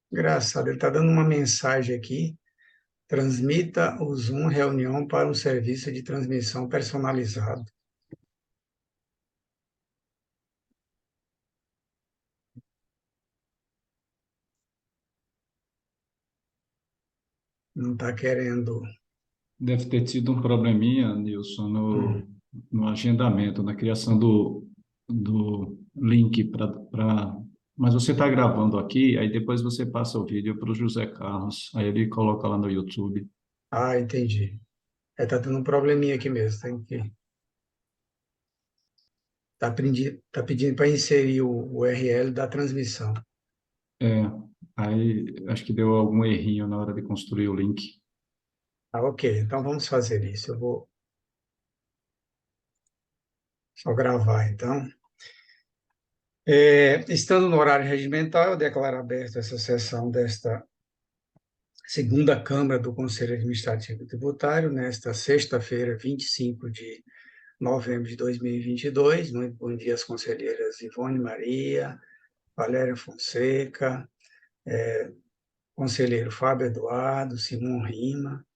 Engraçado, ele está dando uma mensagem aqui. Transmita o Zoom reunião para um serviço de transmissão personalizado. Não está querendo. Deve ter tido um probleminha, Nilson, Hum. no agendamento, na criação do link para. Mas você está gravando aqui, aí depois você passa o vídeo para o José Carlos, aí ele coloca lá no YouTube. Ah, entendi. Está tendo um probleminha aqui mesmo. Tá pedindo para inserir o URL da transmissão. É, aí acho que deu algum errinho na hora de construir o link. Ah, ok. Então vamos fazer isso. Eu vou só gravar, então. Estando no horário regimental, eu declaro aberta essa sessão desta segunda Câmara do Conselho Administrativo e Tributário, nesta sexta-feira, 25 de novembro de 2022. Muito bom dia às conselheiras Ivone Maria, Valéria Fonseca, conselheiro Fábio Eduardo, Simão Rima,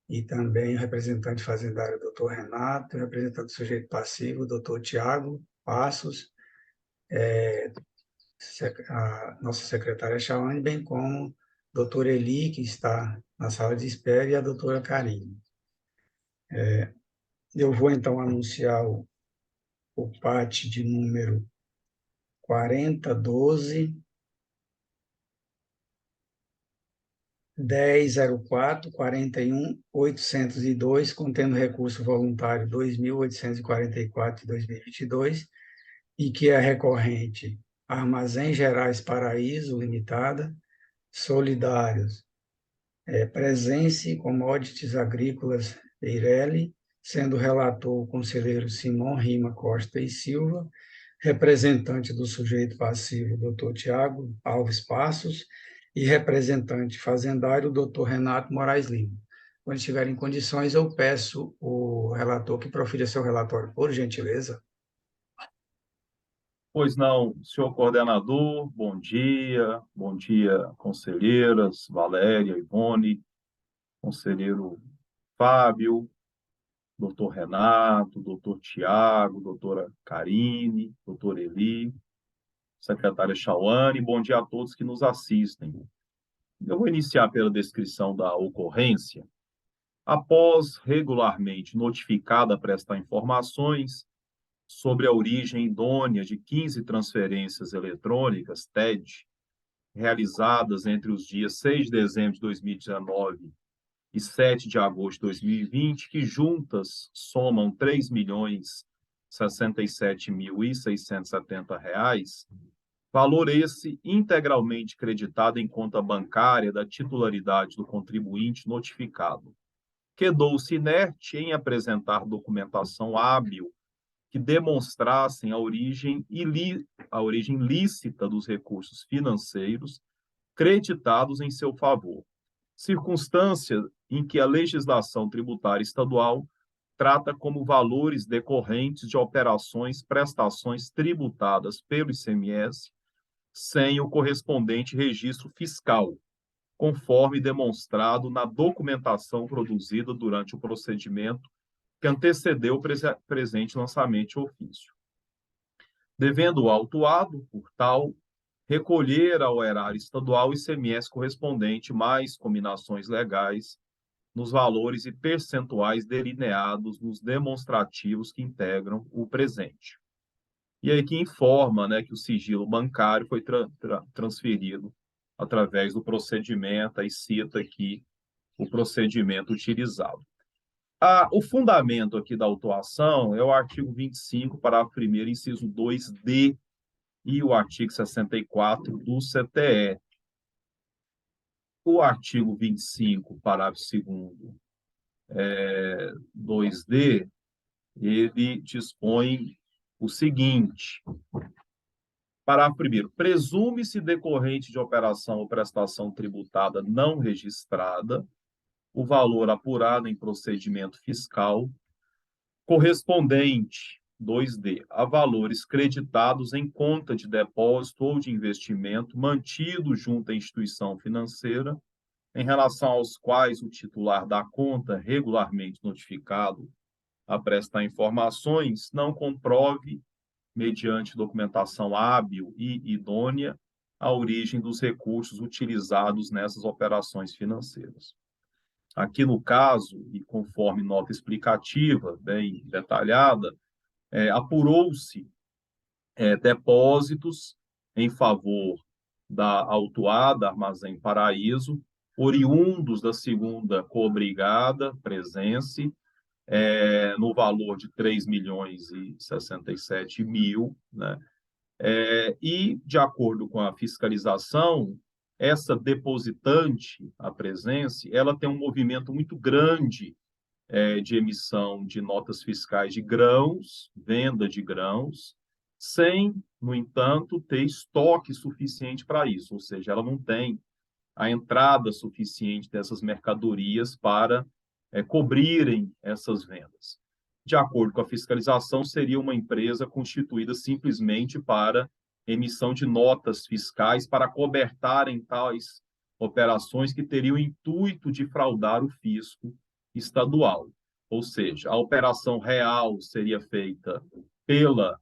e também o representante fazendário, doutor Renato, o representante do sujeito passivo, doutor Tiago Passos, a nossa secretária Chauane, bem como doutor Eli, que está na sala de espera, e a doutora Karine. Eu vou, então, anunciar o PAT de número 4012, 1004 41 802, contendo recurso voluntário 2.844 de 2022, e que é recorrente Armazém Gerais Paraíso Limitada, Solidários, Presença Commodities Agrícolas Eireli, sendo relator o conselheiro Simão Rima Costa e Silva, representante do sujeito passivo, doutor Tiago Alves Passos, e representante fazendário, doutor Renato Moraes Lima. Quando estiverem em condições, eu peço o relator que profira seu relatório, por gentileza. Pois não, senhor coordenador, bom dia, conselheiras, Valéria, Ivone, conselheiro Fábio, doutor Renato, doutor Tiago, doutora Karine, doutor Eli, secretária Chauane, bom dia a todos que nos assistem. Eu vou iniciar pela descrição da ocorrência. Após regularmente notificada a prestar informações sobre a origem idônea de 15 transferências eletrônicas, TED, realizadas entre os dias 6 de dezembro de 2019 e 7 de agosto de 2020, que juntas somam R$ 3.067.670, valor esse integralmente creditado em conta bancária da titularidade do contribuinte notificado. Quedou-se inerte em apresentar documentação hábil que demonstrassem a origem lícita dos recursos financeiros creditados em seu favor, circunstância em que a legislação tributária estadual trata como valores decorrentes de operações, prestações tributadas pelo ICMS sem o correspondente registro fiscal, conforme demonstrado na documentação produzida durante o procedimento que antecedeu o presente lançamento de ofício. Devendo o autuado, por tal, recolher ao erário estadual o ICMS correspondente mais combinações legais nos valores e percentuais delineados nos demonstrativos que integram o presente. E aí que informa, né, que o sigilo bancário foi transferido através do procedimento, aí cita aqui o procedimento utilizado. O fundamento aqui da autuação é o artigo 25, parágrafo 1º, inciso 2d, e o artigo 64 do CTE. O artigo 25, parágrafo 2º, 2d, ele dispõe o seguinte: parágrafo 1º, presume-se decorrente de operação ou prestação tributada não registrada o valor apurado em procedimento fiscal correspondente, 2d, a valores creditados em conta de depósito ou de investimento mantido junto à instituição financeira, em relação aos quais o titular da conta, regularmente notificado a prestar informações, não comprove, mediante documentação hábil e idônea, a origem dos recursos utilizados nessas operações financeiras. Aqui no caso, e conforme nota explicativa bem detalhada, apurou-se depósitos em favor da autuada Armazém Paraíso, oriundos da segunda cobrigada Presense, no valor de 3.067.000, né? E, de acordo com a fiscalização, essa depositante, a Presense, ela tem um movimento muito grande de emissão de notas fiscais de grãos, venda de grãos, sem, no entanto, ter estoque suficiente para isso, ou seja, ela não tem a entrada suficiente dessas mercadorias para cobrirem essas vendas. De acordo com a fiscalização, seria uma empresa constituída simplesmente para emissão de notas fiscais para cobertarem tais operações que teriam o intuito de fraudar o fisco estadual. Ou seja, a operação real seria feita pela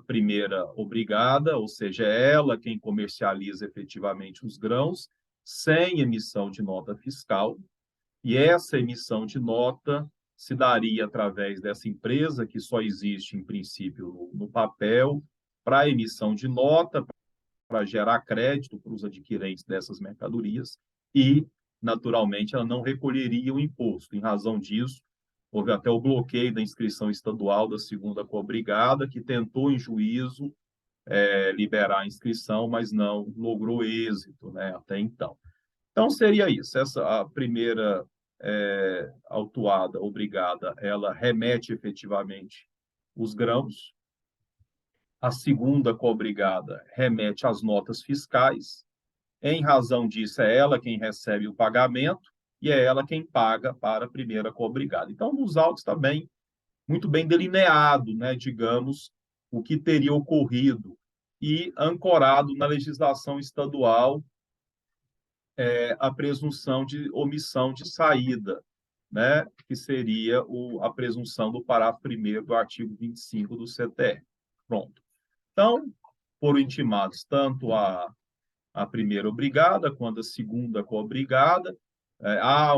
primeira obrigada, ou seja, é ela quem comercializa efetivamente os grãos, sem emissão de nota fiscal, e essa emissão de nota se daria através dessa empresa, que só existe, em princípio, no papel, para emissão de nota, para gerar crédito para os adquirentes dessas mercadorias, e, naturalmente, ela não recolheria o imposto. Em razão disso, houve até o bloqueio da inscrição estadual da segunda cobrigada, que tentou, em juízo, liberar a inscrição, mas não logrou êxito, né, até então. Então, seria isso. A primeira autuada, obrigada, ela remete efetivamente os grãos. A segunda cobrigada remete às notas fiscais. Em razão disso, é ela quem recebe o pagamento e é ela quem paga para a primeira cobrigada. Então, nos autos está muito bem delineado, né, digamos, o que teria ocorrido e ancorado na legislação estadual a presunção de omissão de saída, né, que seria a presunção do parágrafo 1º do artigo 25 do CTE. Pronto. Então, foram intimados tanto a primeira obrigada quanto a segunda cobrigada. Há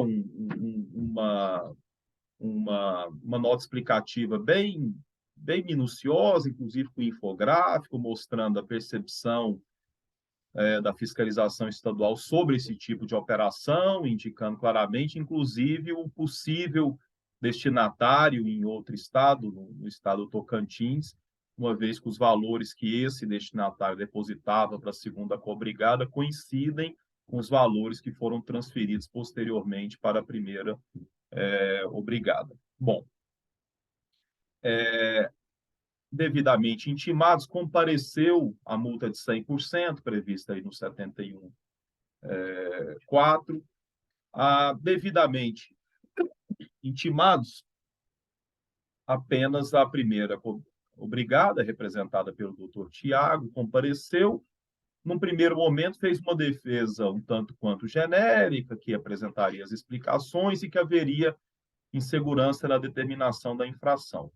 uma nota explicativa bem minuciosa, inclusive com infográfico, mostrando a percepção da fiscalização estadual sobre esse tipo de operação, indicando claramente, inclusive, o possível destinatário em outro estado, no estado Tocantins, uma vez que os valores que esse destinatário depositava para a segunda cobrigada coincidem com os valores que foram transferidos posteriormente para a primeira obrigada. Bom, devidamente intimados, compareceu a multa de 100%, prevista aí no 71.4. Devidamente intimados, apenas a primeira obrigada, representada pelo doutor Tiago, compareceu. Num primeiro momento, fez uma defesa um tanto quanto genérica, que apresentaria as explicações e que haveria insegurança na determinação da infração.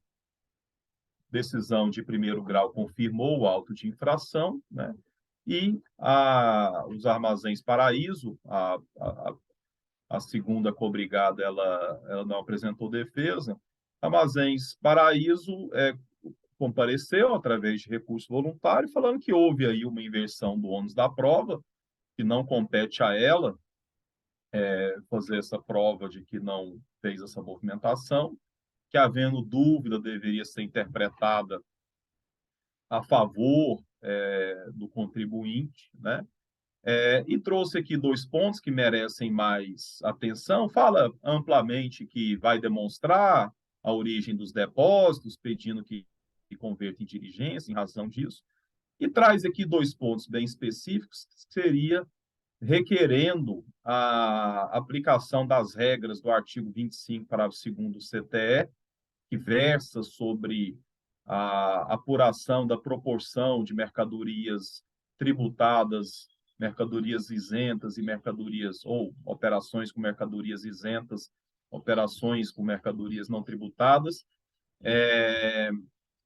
Decisão de primeiro grau confirmou o auto de infração, né? E os Armazéns Paraíso, a segunda cobrigada, ela não apresentou defesa. Armazéns Paraíso compareceu através de recurso voluntário, falando que houve aí uma inversão do ônus da prova, que não compete a ela, fazer essa prova de que não fez essa movimentação, que havendo dúvida deveria ser interpretada a favor do contribuinte, né? E trouxe aqui 2 pontos que merecem mais atenção. Fala amplamente que vai demonstrar a origem dos depósitos, pedindo que converta em diligência em razão disso. E traz aqui 2 pontos bem específicos, que seria requerendo a aplicação das regras do artigo 25, parágrafo 2º do CTE, que versa sobre a apuração da proporção de mercadorias tributadas, mercadorias isentas e mercadorias, ou operações com mercadorias isentas, operações com mercadorias não tributadas,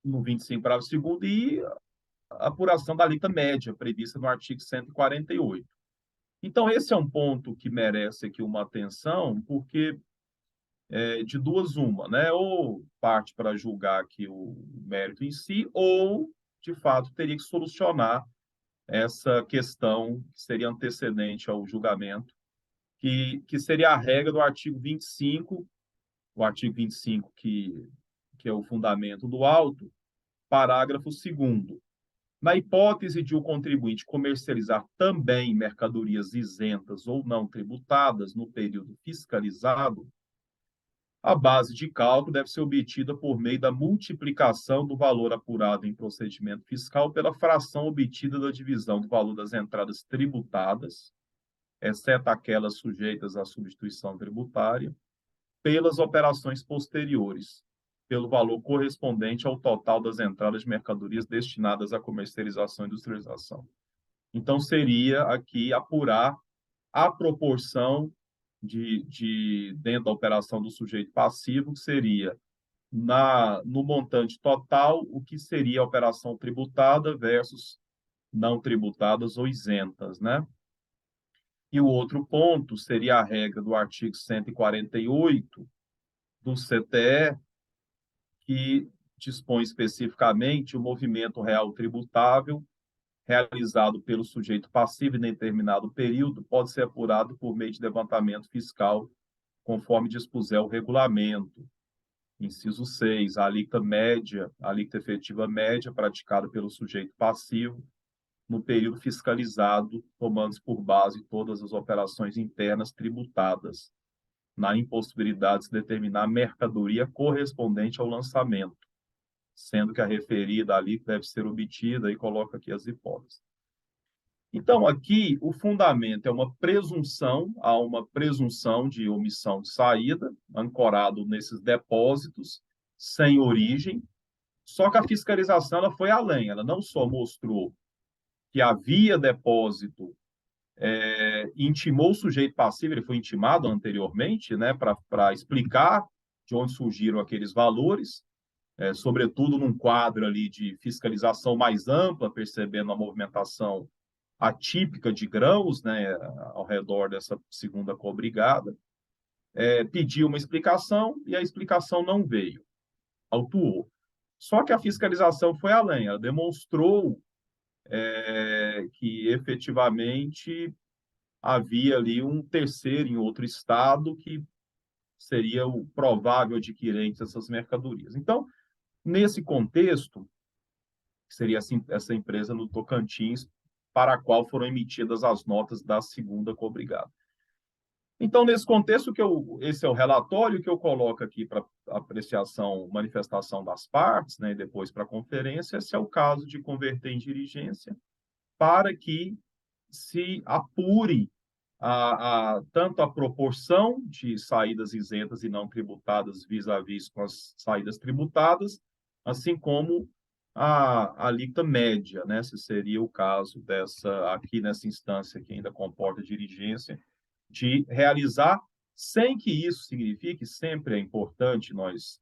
no 25, parágrafo 2º, e a apuração da alíquota média, prevista no artigo 148. Então, esse é um ponto que merece aqui uma atenção, porque de duas uma, né? Ou parte para julgar aqui o mérito em si, ou, de fato, teria que solucionar essa questão que seria antecedente ao julgamento, que seria a regra do artigo 25, o artigo 25 que é o fundamento do auto, parágrafo 2º. Na hipótese de o contribuinte comercializar também mercadorias isentas ou não tributadas no período fiscalizado, a base de cálculo deve ser obtida por meio da multiplicação do valor apurado em procedimento fiscal pela fração obtida da divisão do valor das entradas tributadas, exceto aquelas sujeitas à substituição tributária, pelas operações posteriores, pelo valor correspondente ao total das entradas de mercadorias destinadas à comercialização e industrialização. Então, seria aqui apurar a proporção dentro da operação do sujeito passivo, que seria no montante total, o que seria a operação tributada versus não tributadas ou isentas, né? E o outro ponto seria a regra do artigo 148 do CTE, que dispõe especificamente o movimento real tributável realizado pelo sujeito passivo em determinado período pode ser apurado por meio de levantamento fiscal, conforme dispuser o regulamento. Inciso 6, a alíquota efetiva média praticada pelo sujeito passivo no período fiscalizado, tomando-se por base todas as operações internas tributadas, na impossibilidade de se determinar a mercadoria correspondente ao lançamento, sendo que a referida alíquota deve ser obtida, e coloca aqui as hipóteses. Então, aqui, o fundamento é há uma presunção de omissão de saída, ancorado nesses depósitos, sem origem, só que a fiscalização ela foi além, ela não só mostrou que havia depósito, intimou o sujeito passivo, ele foi intimado anteriormente, né, para explicar de onde surgiram aqueles valores, sobretudo num quadro ali de fiscalização mais ampla, percebendo a movimentação atípica de grãos, né, ao redor dessa segunda cobrigada, pediu uma explicação e a explicação não veio, autuou. Só que a fiscalização foi além, ela demonstrou que efetivamente havia ali um terceiro em outro estado que seria o provável adquirente dessas mercadorias. Então, nesse contexto, seria essa empresa no Tocantins, para a qual foram emitidas as notas da segunda cobrigada. Então, nesse contexto, esse é o relatório que eu coloco aqui para apreciação, manifestação das partes, né, e depois para a conferência. Esse é o caso de converter em diligência, para que se apure tanto a proporção de saídas isentas e não tributadas vis-à-vis com as saídas tributadas, assim como a alíquota média, né? Se seria o caso aqui nessa instância que ainda comporta diligência, de realizar, sem que isso signifique, sempre é importante nós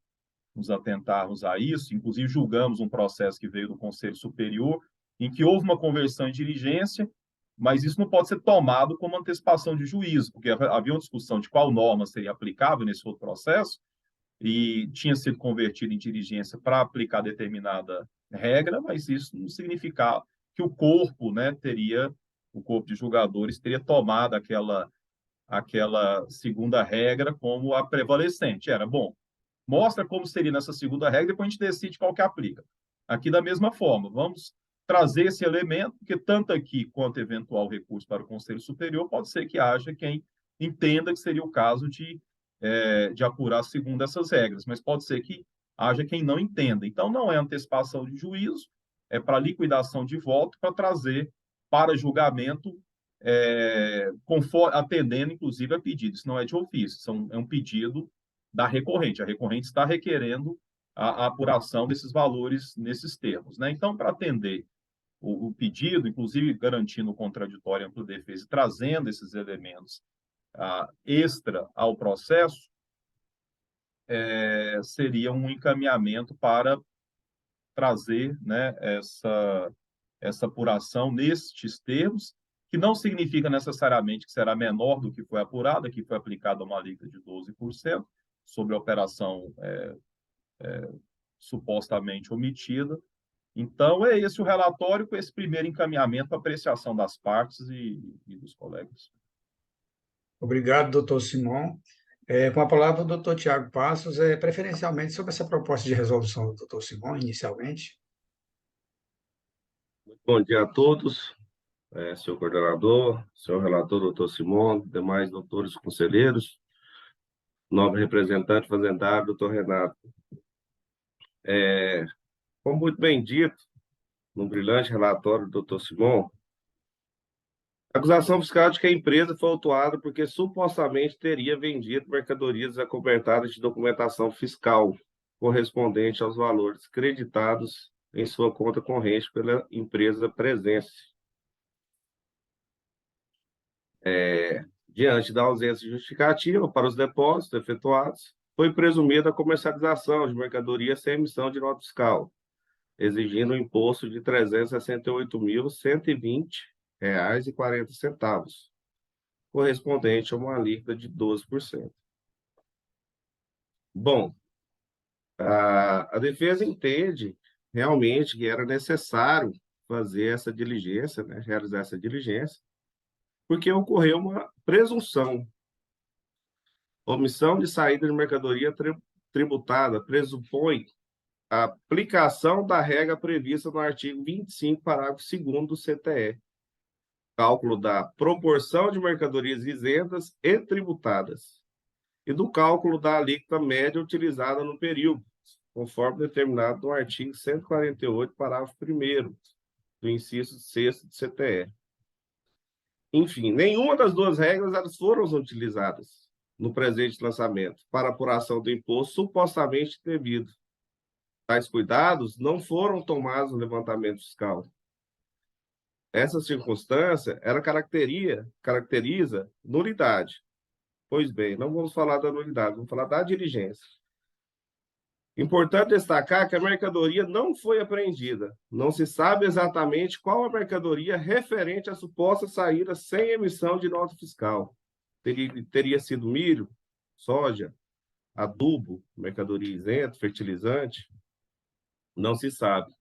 nos atentarmos a isso, inclusive julgamos um processo que veio do Conselho Superior, em que houve uma conversão em diligência, mas isso não pode ser tomado como antecipação de juízo, porque havia uma discussão de qual norma seria aplicável nesse outro processo, e tinha sido convertido em diligência para aplicar determinada regra, mas isso não significava que o corpo, né, o corpo de julgadores teria tomado aquela segunda regra como a prevalecente. Era, bom, mostra como seria nessa segunda regra, depois a gente decide qual que aplica. Aqui, da mesma forma, vamos trazer esse elemento, porque tanto aqui quanto eventual recurso para o Conselho Superior, pode ser que haja quem entenda que seria o caso de apurar segundo essas regras, mas pode ser que haja quem não entenda. Então, não é antecipação de juízo, é para liquidação de voto, para trazer para julgamento, conforme, atendendo, inclusive, a pedido. Isso não é de ofício, é um pedido da recorrente. A recorrente está requerendo a apuração desses valores nesses termos, né? Então, para atender o pedido, inclusive garantindo o contraditório ampla defesa e trazendo esses elementos extra ao processo, seria um encaminhamento para trazer, né, essa apuração nestes termos, que não significa necessariamente que será menor do que foi apurado, que foi aplicada uma alíquota de 12% sobre a operação supostamente omitida. Então, é esse o relatório com esse primeiro encaminhamento para apreciação das partes e dos colegas. Obrigado, doutor Simão. Com a palavra, o doutor Tiago Passos, preferencialmente sobre essa proposta de resolução do doutor Simão, inicialmente. Bom dia a todos, senhor coordenador, senhor relator, doutor Simão, demais doutores conselheiros, novo representante fazendário, doutor Renato. Como muito bem dito, no brilhante relatório do doutor Simão, a acusação fiscal de que a empresa foi autuada porque supostamente teria vendido mercadorias acobertadas de documentação fiscal correspondente aos valores creditados em sua conta corrente pela empresa Presense. Diante da ausência justificativa para os depósitos efetuados, foi presumida a comercialização de mercadorias sem emissão de nota fiscal, exigindo um imposto de R$ 368.120,40, correspondente a uma alíquota de 12%. Bom, a defesa entende realmente que era necessário fazer essa diligência, né, realizar essa diligência, porque ocorreu uma presunção. Omissão de saída de mercadoria tributada pressupõe a aplicação da regra prevista no artigo 25, parágrafo 2º do CTE, cálculo da proporção de mercadorias isentas e tributadas, e do cálculo da alíquota média utilizada no período, conforme determinado no artigo 148, parágrafo 1º do inciso 6º do CTE. Enfim, nenhuma das duas regras elas foram utilizadas no presente lançamento para apuração do imposto supostamente devido. Tais cuidados não foram tomados no levantamento fiscal. Essa circunstância ela caracteriza nulidade. Pois bem, não vamos falar da nulidade, vamos falar da diligência. Importante destacar que a mercadoria não foi apreendida. Não se sabe exatamente qual a mercadoria referente à suposta saída sem emissão de nota fiscal. Teria sido milho, soja, adubo, mercadoria isenta, fertilizante? Não se sabe.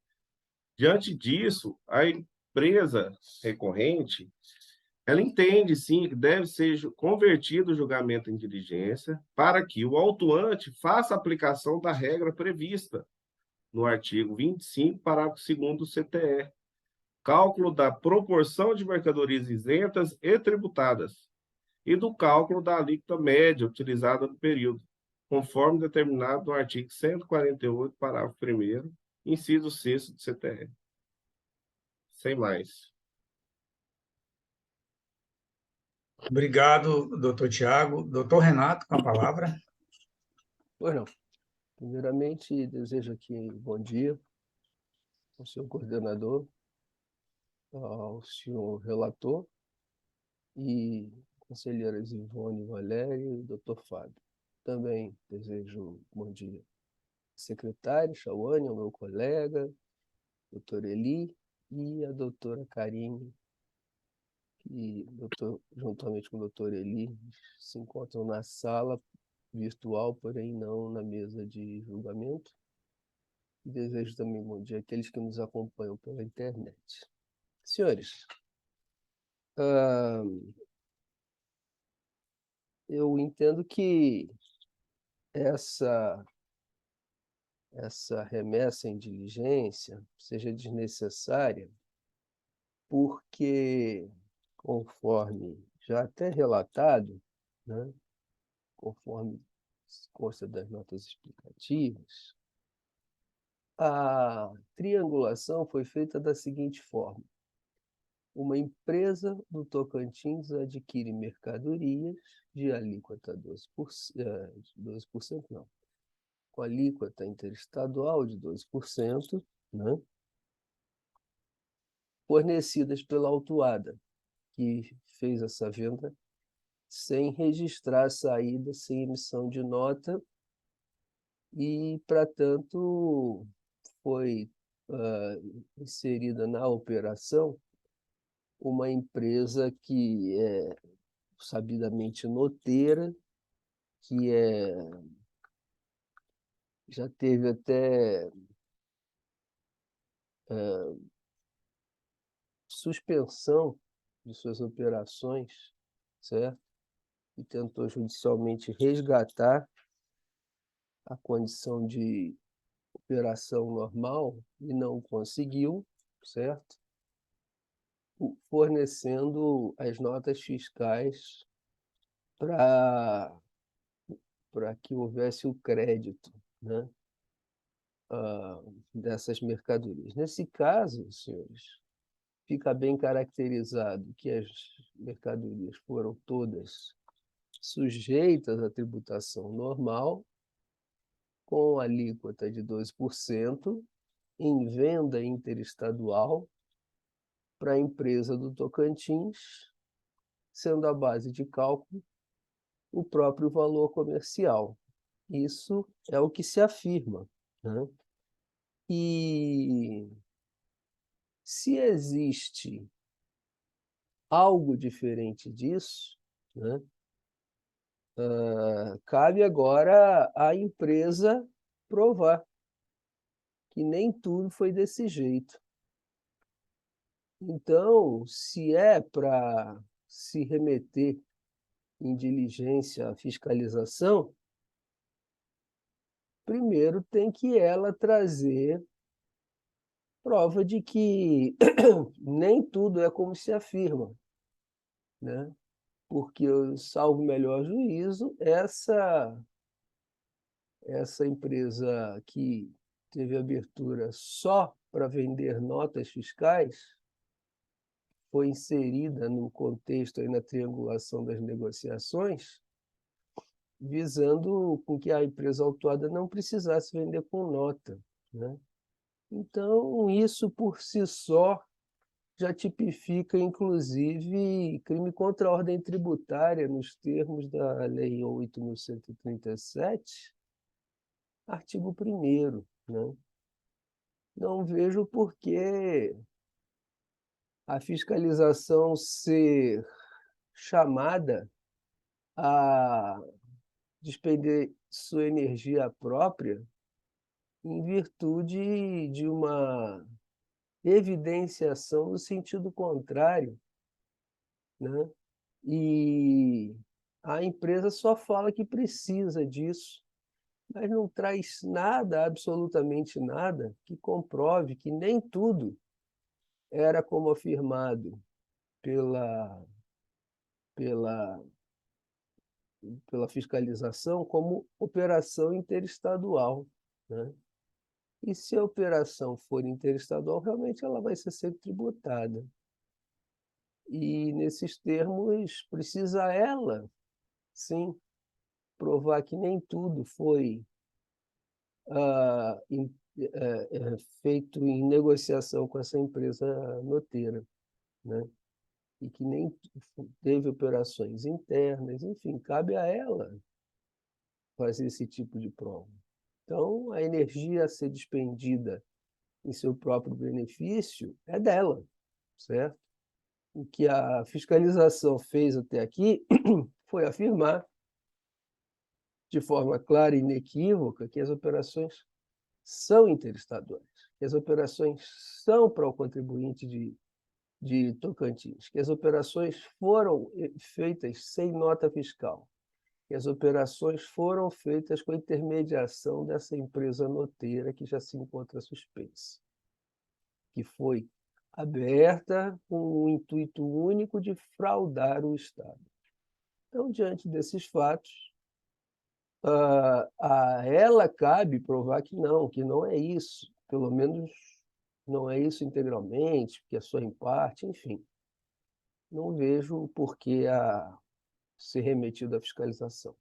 Diante disso, a empresa recorrente, ela entende, sim, que deve ser convertido o julgamento em diligência para que o autuante faça a aplicação da regra prevista no artigo 25, parágrafo 2º do CTE, cálculo da proporção de mercadorias isentas e tributadas, e do cálculo da alíquota média utilizada no período, conforme determinado no artigo 148, parágrafo 1º, inciso 6º do CTE. Sem mais. Obrigado, doutor Tiago. Doutor Renato, com a palavra. Pois não. Primeiramente, desejo aqui bom dia ao senhor coordenador, ao senhor relator e conselheiras Ivone Valério e doutor Fábio. Também desejo bom dia ao secretário Chauane, ao meu colega, doutor Eli, e a doutora Karine, que juntamente com o doutor Eli se encontram na sala virtual, porém não na mesa de julgamento. E desejo também bom dia àqueles que nos acompanham pela internet. Senhores, eu entendo que essa remessa em diligência seja desnecessária, porque, conforme já até relatado, né, conforme consta das notas explicativas, a triangulação foi feita da seguinte forma: uma empresa do Tocantins adquire mercadorias de alíquota 12%, não, com alíquota interestadual de 12%, né, fornecidas pela autuada, que fez essa venda sem registrar a saída, sem emissão de nota, e, para tanto, foi inserida na operação uma empresa que é sabidamente noteira, que já teve até suspensão de suas operações, certo? E tentou judicialmente resgatar a condição de operação normal e não conseguiu, certo? Fornecendo as notas fiscais para que houvesse o crédito, né, dessas mercadorias. Nesse caso, senhores, fica bem caracterizado que as mercadorias foram todas sujeitas à tributação normal, com alíquota de 12%, em venda interestadual para a empresa do Tocantins, sendo a base de cálculo o próprio valor comercial. Isso é o que se afirma, né? E se existe algo diferente disso, né, cabe agora à empresa provar que nem tudo foi desse jeito. Então, se é para se remeter em diligência à fiscalização, primeiro tem que ela trazer prova de que nem tudo é como se afirma, né? Porque, salvo o melhor juízo, essa empresa que teve abertura só para vender notas fiscais foi inserida no contexto, aí, na triangulação das negociações, visando com que a empresa autuada não precisasse vender com nota, né? Então, isso por si só já tipifica, inclusive, crime contra a ordem tributária, nos termos da Lei 8.137, artigo 1º, né? Não vejo por que a fiscalização ser chamada a despender sua energia própria em virtude de uma evidenciação no sentido contrário, né? E a empresa só fala que precisa disso, mas não traz nada, absolutamente nada, que comprove que nem tudo era como afirmado pela, pela, pela fiscalização como operação interestadual, né? E se a operação for interestadual, realmente ela vai ser sempre tributada. E, nesses termos, precisa ela, sim, provar que nem tudo foi feito em negociação com essa empresa noteira, né? E que nem teve operações internas, enfim, cabe a ela fazer esse tipo de prova. Então, a energia a ser despendida em seu próprio benefício é dela, certo? O que a fiscalização fez até aqui foi afirmar de forma clara e inequívoca que as operações são interestaduais, que as operações são para o contribuinte de Tocantins, que as operações foram feitas sem nota fiscal, que as operações foram feitas com a intermediação dessa empresa noteira que já se encontra suspensa, que foi aberta com o intuito único de fraudar o Estado. Então, diante desses fatos, a ela cabe provar que não é isso, pelo menos não é isso integralmente, que é só em parte, enfim. Não vejo por que ser remetido à fiscalização.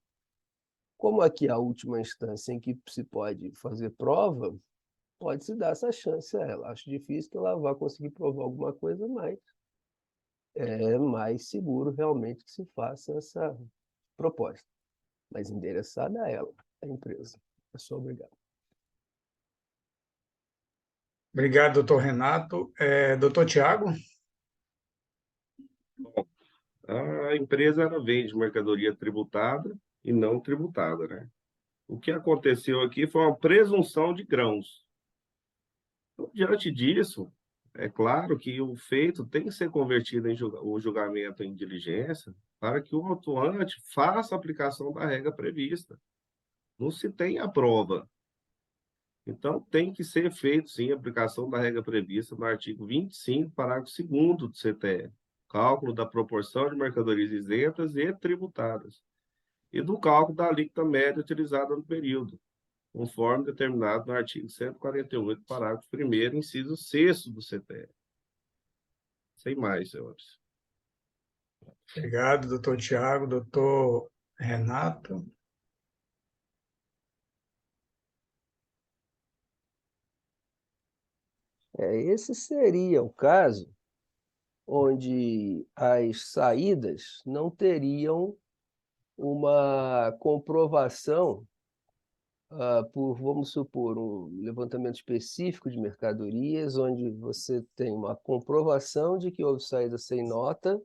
Como aqui é a última instância em que se pode fazer prova, pode-se dar essa chance a ela. Acho difícil que ela vá conseguir provar alguma coisa, mas é mais seguro realmente que se faça essa proposta, mas endereçada a ela, à empresa. É só obrigado. Obrigado, doutor Renato. Doutor Tiago? A empresa ela vende mercadoria tributada e não tributada, né? O que aconteceu aqui foi uma presunção de grãos. Então, diante disso, é claro que o feito tem que ser convertido o julgamento em diligência para que o autuante faça a aplicação da regra prevista. Não se tem a prova. Então, tem que ser feito, sim, a aplicação da regra prevista no artigo 25, parágrafo 2º do CTE, cálculo da proporção de mercadorias isentas e tributadas, e do cálculo da alíquota média utilizada no período, conforme determinado no artigo 148, parágrafo 1º, inciso 6º do CTE. Sem mais, senhores. Obrigado, doutor Tiago. Doutor Renato? Esse seria o caso onde as saídas não teriam uma comprovação por, vamos supor, um levantamento específico de mercadorias, onde você tem uma comprovação de que houve saída sem nota,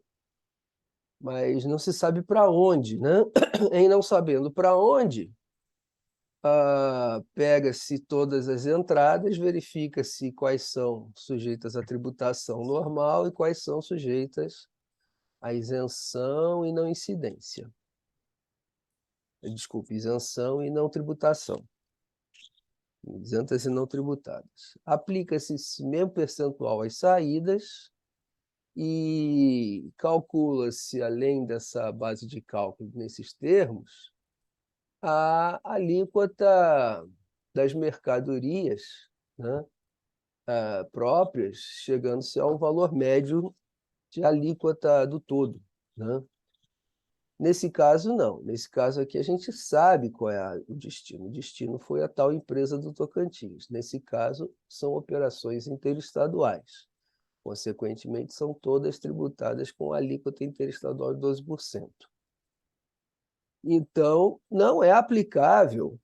mas não se sabe para onde, né? Em não sabendo para onde, pega-se todas as entradas, verifica-se quais são sujeitas à tributação normal e quais são sujeitas à isenção e não incidência. Desculpe, isenção e não tributação. Isentas e não tributadas. Aplica-se esse mesmo percentual às saídas e calcula-se, além dessa base de cálculo nesses termos, a alíquota das mercadorias, né, próprias, chegando-se a um valor médio de alíquota do todo, né? Nesse caso, não. Nesse caso aqui, a gente sabe qual é o destino. O destino foi a tal empresa do Tocantins. Nesse caso, são operações interestaduais. Consequentemente, são todas tributadas com alíquota interestadual de 12%. Então, não é aplicável,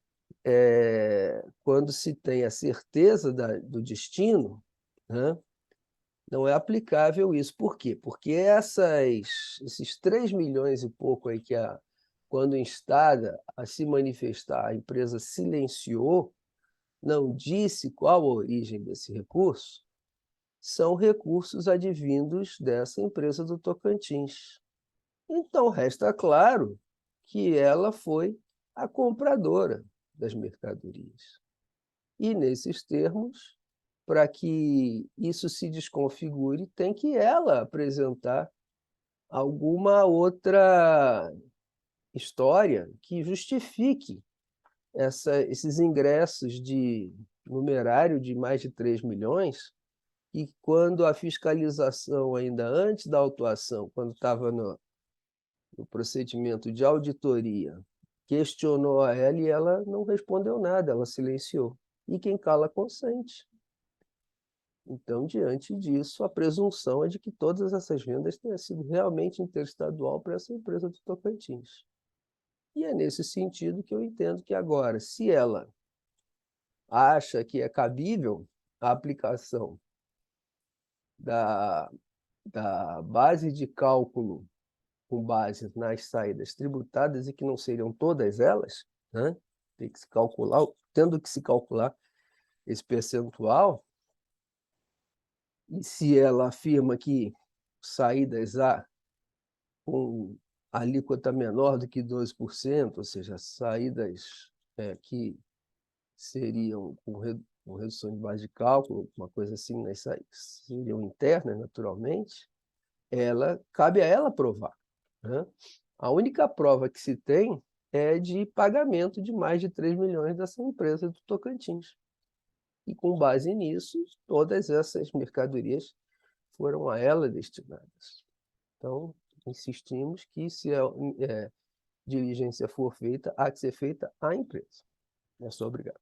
quando se tem a certeza do destino, né? Não é aplicável isso. Por quê? Porque esses 3 milhões e pouco aí quando instada a se manifestar, a empresa silenciou, não disse qual a origem desse recurso, são recursos advindos dessa empresa do Tocantins. Então, resta claro que ela foi a compradora das mercadorias. E, nesses termos, para que isso se desconfigure, tem que ela apresentar alguma outra história que justifique esses ingressos de numerário de mais de 3 milhões, e quando a fiscalização, ainda antes da autuação, quando estava no procedimento de auditoria, questionou a ela e ela não respondeu nada, ela silenciou. E quem cala consente. Então, diante disso, a presunção é de que todas essas vendas tenham sido realmente interestadual para essa empresa do Tocantins. E é nesse sentido que eu entendo que agora, se ela acha que é cabível a aplicação da base de cálculo com base nas saídas tributadas, e que não seriam todas elas, né? Tendo que se calcular esse percentual, e se ela afirma que saídas A com alíquota menor do que 12%, ou seja, saídas que seriam com redução de base de cálculo, uma coisa assim, né, seriam internas, naturalmente, cabe a ela provar, né? A única prova que se tem é de pagamento de mais de 3 milhões dessa empresa do Tocantins. E, com base nisso, todas essas mercadorias foram a ela destinadas. Então, insistimos que, se a diligência for feita, há que ser feita à empresa. É só obrigado.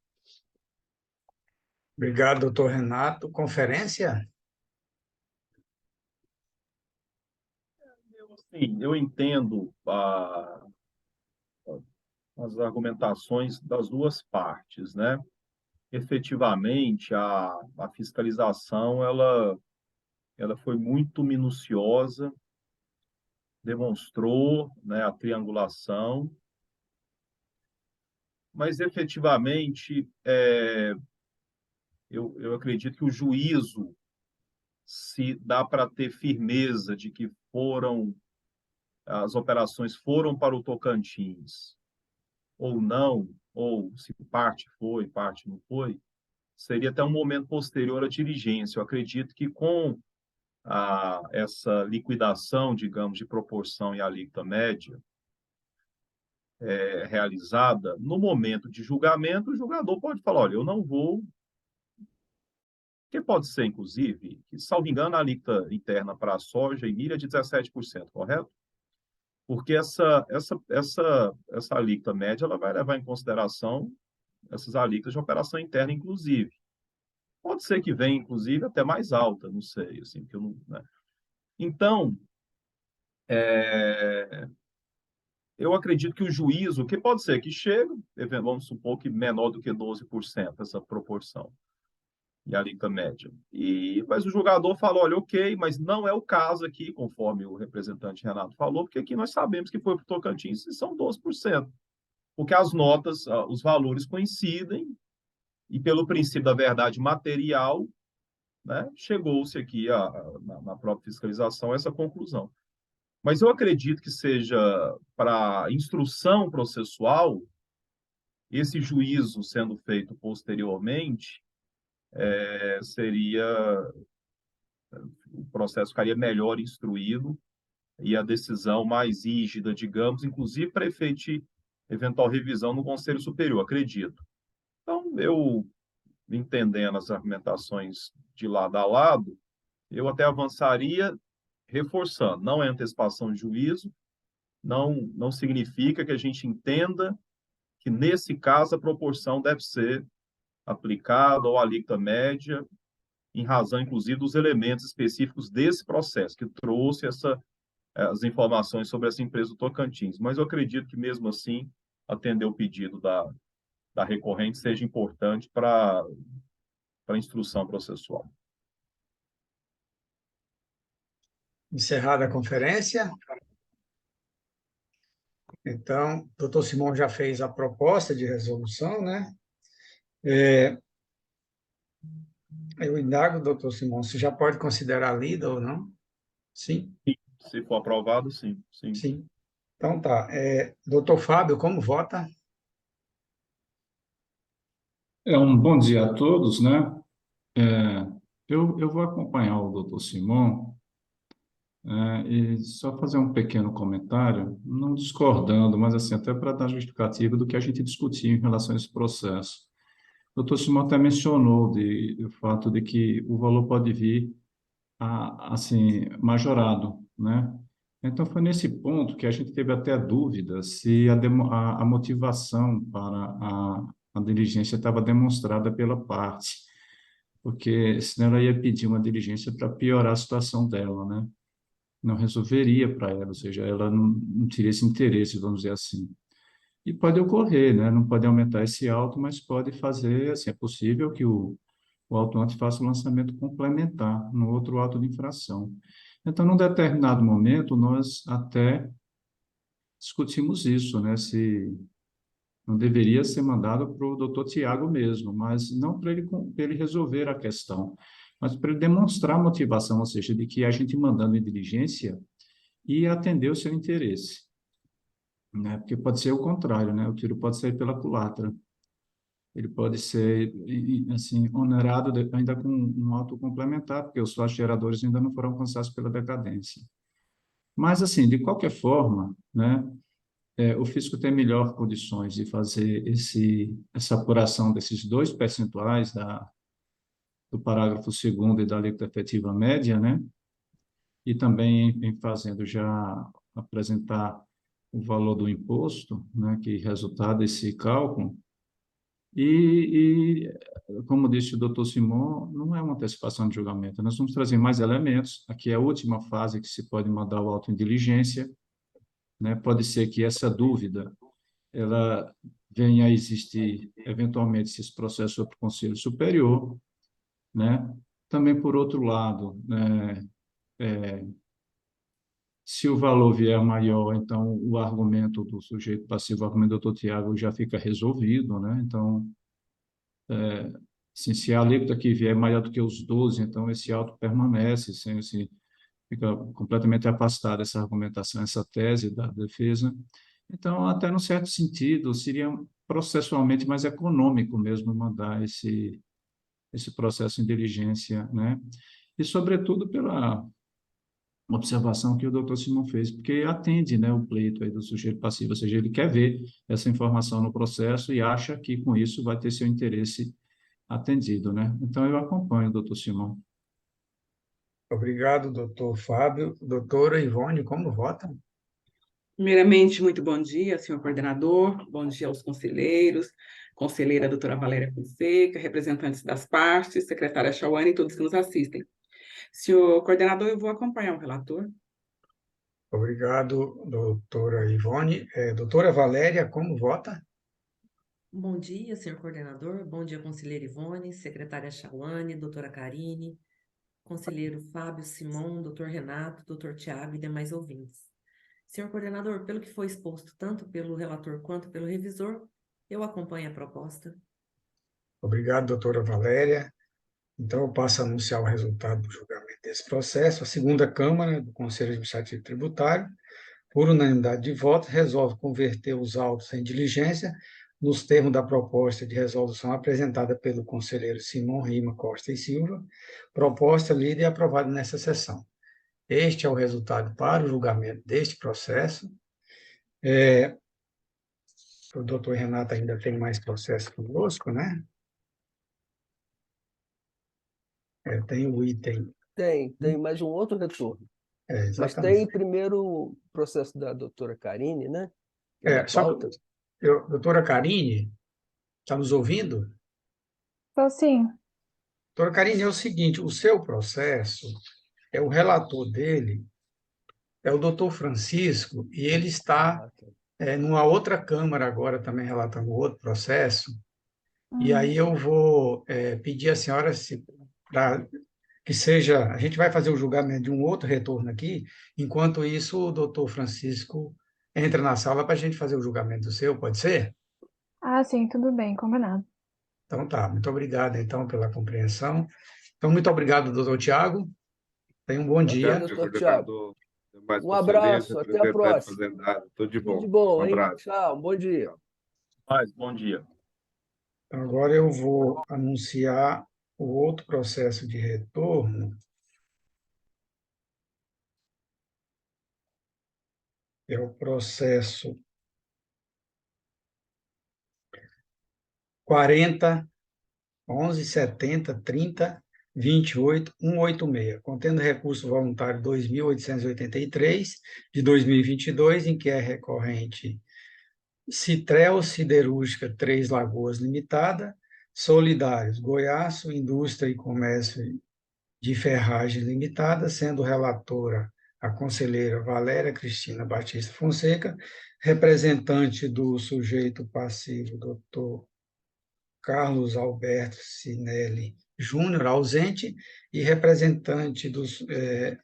Obrigado, doutor Renato. Conferência? Sim, eu entendo as argumentações das duas partes, né? Efetivamente, a fiscalização ela foi muito minuciosa, demonstrou, né, a triangulação, mas efetivamente eu acredito que o juízo, se dá para ter firmeza de que as operações foram para o Tocantins ou não, ou se parte foi, parte não foi, seria até um momento posterior à diligência. Eu acredito que com essa liquidação, digamos, de proporção e alíquota média realizada, no momento de julgamento, o julgador pode falar, olha, eu não vou, que pode ser, inclusive, que, salvo engano, a alíquota interna para a soja e milho é de 17%, correto? Porque essa alíquota média ela vai levar em consideração essas alíquotas de operação interna, inclusive. Pode ser que venha, inclusive, até mais alta, não sei, assim, que eu não, né? Então, eu acredito que o juízo, que pode ser que chegue, vamos supor que menor do que 12%, essa proporção, e a alíquota média. Mas o julgador falou, olha, ok, mas não é o caso aqui, conforme o representante Renato falou, porque aqui nós sabemos que foi para o Tocantins e são 12%, porque as notas, os valores coincidem, e pelo princípio da verdade material, né, chegou-se aqui na própria fiscalização a essa conclusão. Mas eu acredito que seja para instrução processual, esse juízo sendo feito posteriormente, o processo ficaria melhor instruído e a decisão mais rígida, digamos, inclusive para efeito eventual revisão no Conselho Superior, acredito. Então, eu, entendendo as argumentações de lado a lado, eu até avançaria reforçando, não é antecipação de juízo, não significa que a gente entenda que, nesse caso, a proporção deve ser aplicada ou a alíquota média, em razão, inclusive, dos elementos específicos desse processo, que trouxe as informações sobre essa empresa do Tocantins. Mas eu acredito que, mesmo assim, atender o pedido da recorrente seja importante para a instrução processual. Encerrada a conferência. Então, o doutor Simão já fez a proposta de resolução, né? Eu indago, doutor Simão, se já pode considerar lida ou não? Sim? Se for aprovado, sim. Sim. Então, tá. Doutor Fábio, como vota? Um bom dia a todos, né? Eu vou acompanhar o doutor Simão, e só fazer um pequeno comentário, não discordando, mas assim, até para dar justificativa do que a gente discutiu em relação a esse processo. O doutor Simão até mencionou o fato de que o valor pode vir assim, majorado, né? Então, foi nesse ponto que a gente teve até dúvida se a motivação para a diligência estava demonstrada pela parte, porque senão ela ia pedir uma diligência para piorar a situação dela, né? Não resolveria para ela, ou seja, ela não teria esse interesse, vamos dizer assim. E pode ocorrer, né? Não pode aumentar esse auto, mas pode fazer, assim, é possível que o autuante faça o lançamento complementar no outro auto de infração. Então, num determinado momento, nós até discutimos isso, né? Se não deveria ser mandado para o doutor Tiago mesmo, mas não para ele resolver a questão, mas para ele demonstrar motivação, ou seja, de que a gente mandando em diligência ia atender o seu interesse. né? Porque pode ser o contrário, né? O tiro pode sair pela culatra. Ele pode ser, assim, onerado ainda com um auto complementar, porque os fatos geradores ainda não foram alcançados pela decadência. Mas, assim, de qualquer forma, né, o físico tem melhor condições de fazer essa apuração desses dois percentuais do parágrafo 2º e da alíquota efetiva média, né, e também em fazendo já apresentar o valor do imposto, né, que resultado desse cálculo. Como disse o doutor Simon, não é uma antecipação de julgamento. Nós vamos trazer mais elementos. Aqui é a última fase que se pode mandar o auto em diligência, né? Pode ser que essa dúvida ela venha a existir, eventualmente, se esse processo for para o Conselho Superior, né? Também, por outro lado, né, se o valor vier maior, então o argumento do sujeito passivo, o argumento do doutor Tiago, já fica resolvido, né? Então, assim, se a alíquota que vier é maior do que os 12, então esse auto permanece, sem, assim, fica completamente afastado essa argumentação, essa tese da defesa. Então, até num certo sentido, seria processualmente mais econômico mesmo mandar esse processo em diligência, né? E, sobretudo, pela observação que o doutor Simão fez, porque atende, né, o pleito aí do sujeito passivo, ou seja, ele quer ver essa informação no processo e acha que, com isso, vai ter seu interesse atendido, né? Então, eu acompanho o doutor Simão. Obrigado, doutor Fábio. Doutora Ivone, como vota? Primeiramente, muito bom dia, senhor coordenador, bom dia aos conselheiros, conselheira doutora Valéria Fonseca, representantes das partes, secretária Chauane e todos que nos assistem. Senhor coordenador, eu vou acompanhar o relator. Obrigado, doutora Ivone. Doutora Valéria, como vota? Bom dia, senhor coordenador. Bom dia, conselheira Ivone, secretária Chauane, doutora Karine, conselheiro Fábio Simon, doutor Renato, doutor Tiago e demais ouvintes. Senhor coordenador, pelo que foi exposto tanto pelo relator quanto pelo revisor, eu acompanho a proposta. Obrigado, doutora Valéria. Então, eu passo a anunciar o resultado do julgamento desse processo. A segunda Câmara do Conselho Administrativo Tributário, por unanimidade de votos, resolve converter os autos em diligência nos termos da proposta de resolução apresentada pelo conselheiro Simão Rima Costa e Silva, proposta lida e aprovada nesta sessão. Este é o resultado para o julgamento deste processo. O doutor Renato ainda tem mais processo conosco, né? Tem o item. Tem mais um outro retorno. Mas Exatamente. tem primeiro o processo da doutora Karine, né? Que é da Só pauta. doutora Karine, está nos ouvindo? Então, sim. Doutora Karine, é o seguinte, o seu processo, o relator dele é o doutor Francisco, e ele está Tá. numa outra Câmara agora também relatando outro processo, e Uhum. aí eu vou pedir à senhora para que seja, a gente vai fazer o julgamento de um outro retorno aqui, enquanto isso o doutor Francisco entra na sala para a gente fazer o julgamento do seu, pode ser? Ah, sim, tudo bem, combinado. Então tá, muito obrigado então pela compreensão. Então, muito obrigado, doutor Tiago. Tenha um bom Boa dia. tarde, Doutor Tiago. coordenador, demais Um conselheiros, abraço, até a representantes próxima. fazendários. Tudo de Tudo de bom. Um bom, hein? abraço. Tchau, bom dia. Mas, bom dia. Então, agora eu vou anunciar o outro processo de retorno. É o processo 40 11 70 30 28 186, contendo recurso voluntário 2.883 de 2022, em que é recorrente Citrel Siderúrgica Três Lagoas Limitada, Solidários Goiaço Indústria e Comércio de Ferragem Limitada, sendo relatora a conselheira Valéria Cristina Batista Fonseca, representante do sujeito passivo, doutor Carlos Alberto Sinelli Júnior, ausente, e representante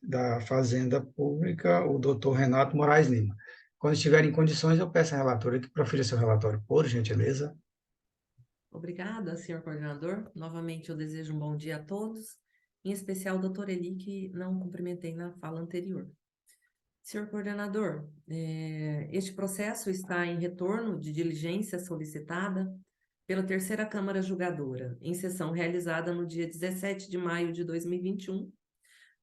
da Fazenda Pública, o doutor Renato Moraes Lima. Quando estiver em condições, eu peço à relatora que profira seu relatório, por gentileza. Obrigada, senhor coordenador. Novamente, eu desejo um bom dia a todos, em especial ao doutor Eli, que não cumprimentei na fala anterior. Senhor coordenador, este processo está em retorno de diligência solicitada pela Terceira Câmara Julgadora, em sessão realizada no dia 17 de maio de 2021,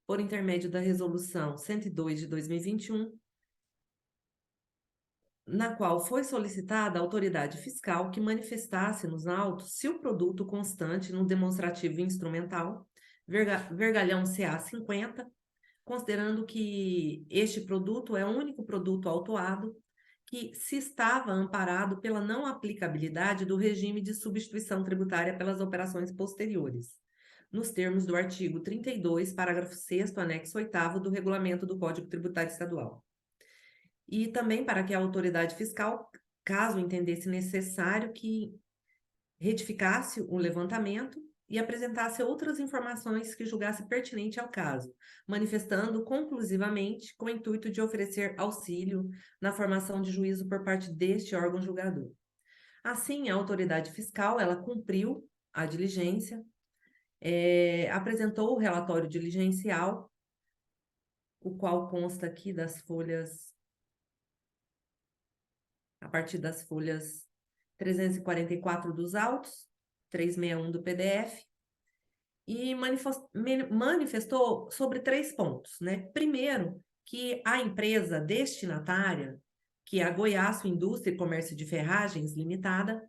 por intermédio da Resolução 102 de 2021, na qual foi solicitada a autoridade fiscal que manifestasse nos autos se o produto constante no demonstrativo instrumental, vergalhão CA 50, considerando que este produto é o único produto autuado que se estava amparado pela não aplicabilidade do regime de substituição tributária pelas operações posteriores, nos termos do artigo 32, parágrafo 6º, anexo 8º do Regulamento do Código Tributário Estadual. E também para que a autoridade fiscal, caso entendesse necessário, que retificasse o levantamento e apresentasse outras informações que julgasse pertinente ao caso, manifestando conclusivamente com o intuito de oferecer auxílio na formação de juízo por parte deste órgão julgador. Assim, a autoridade fiscal, ela cumpriu a diligência, apresentou o relatório diligencial, o qual consta aqui das folhas, a partir das folhas 344 dos autos, 361 do PDF, e manifestou sobre 3 pontos, né? Primeiro, que a empresa destinatária, que é a Goiás Indústria e Comércio de Ferragens Limitada,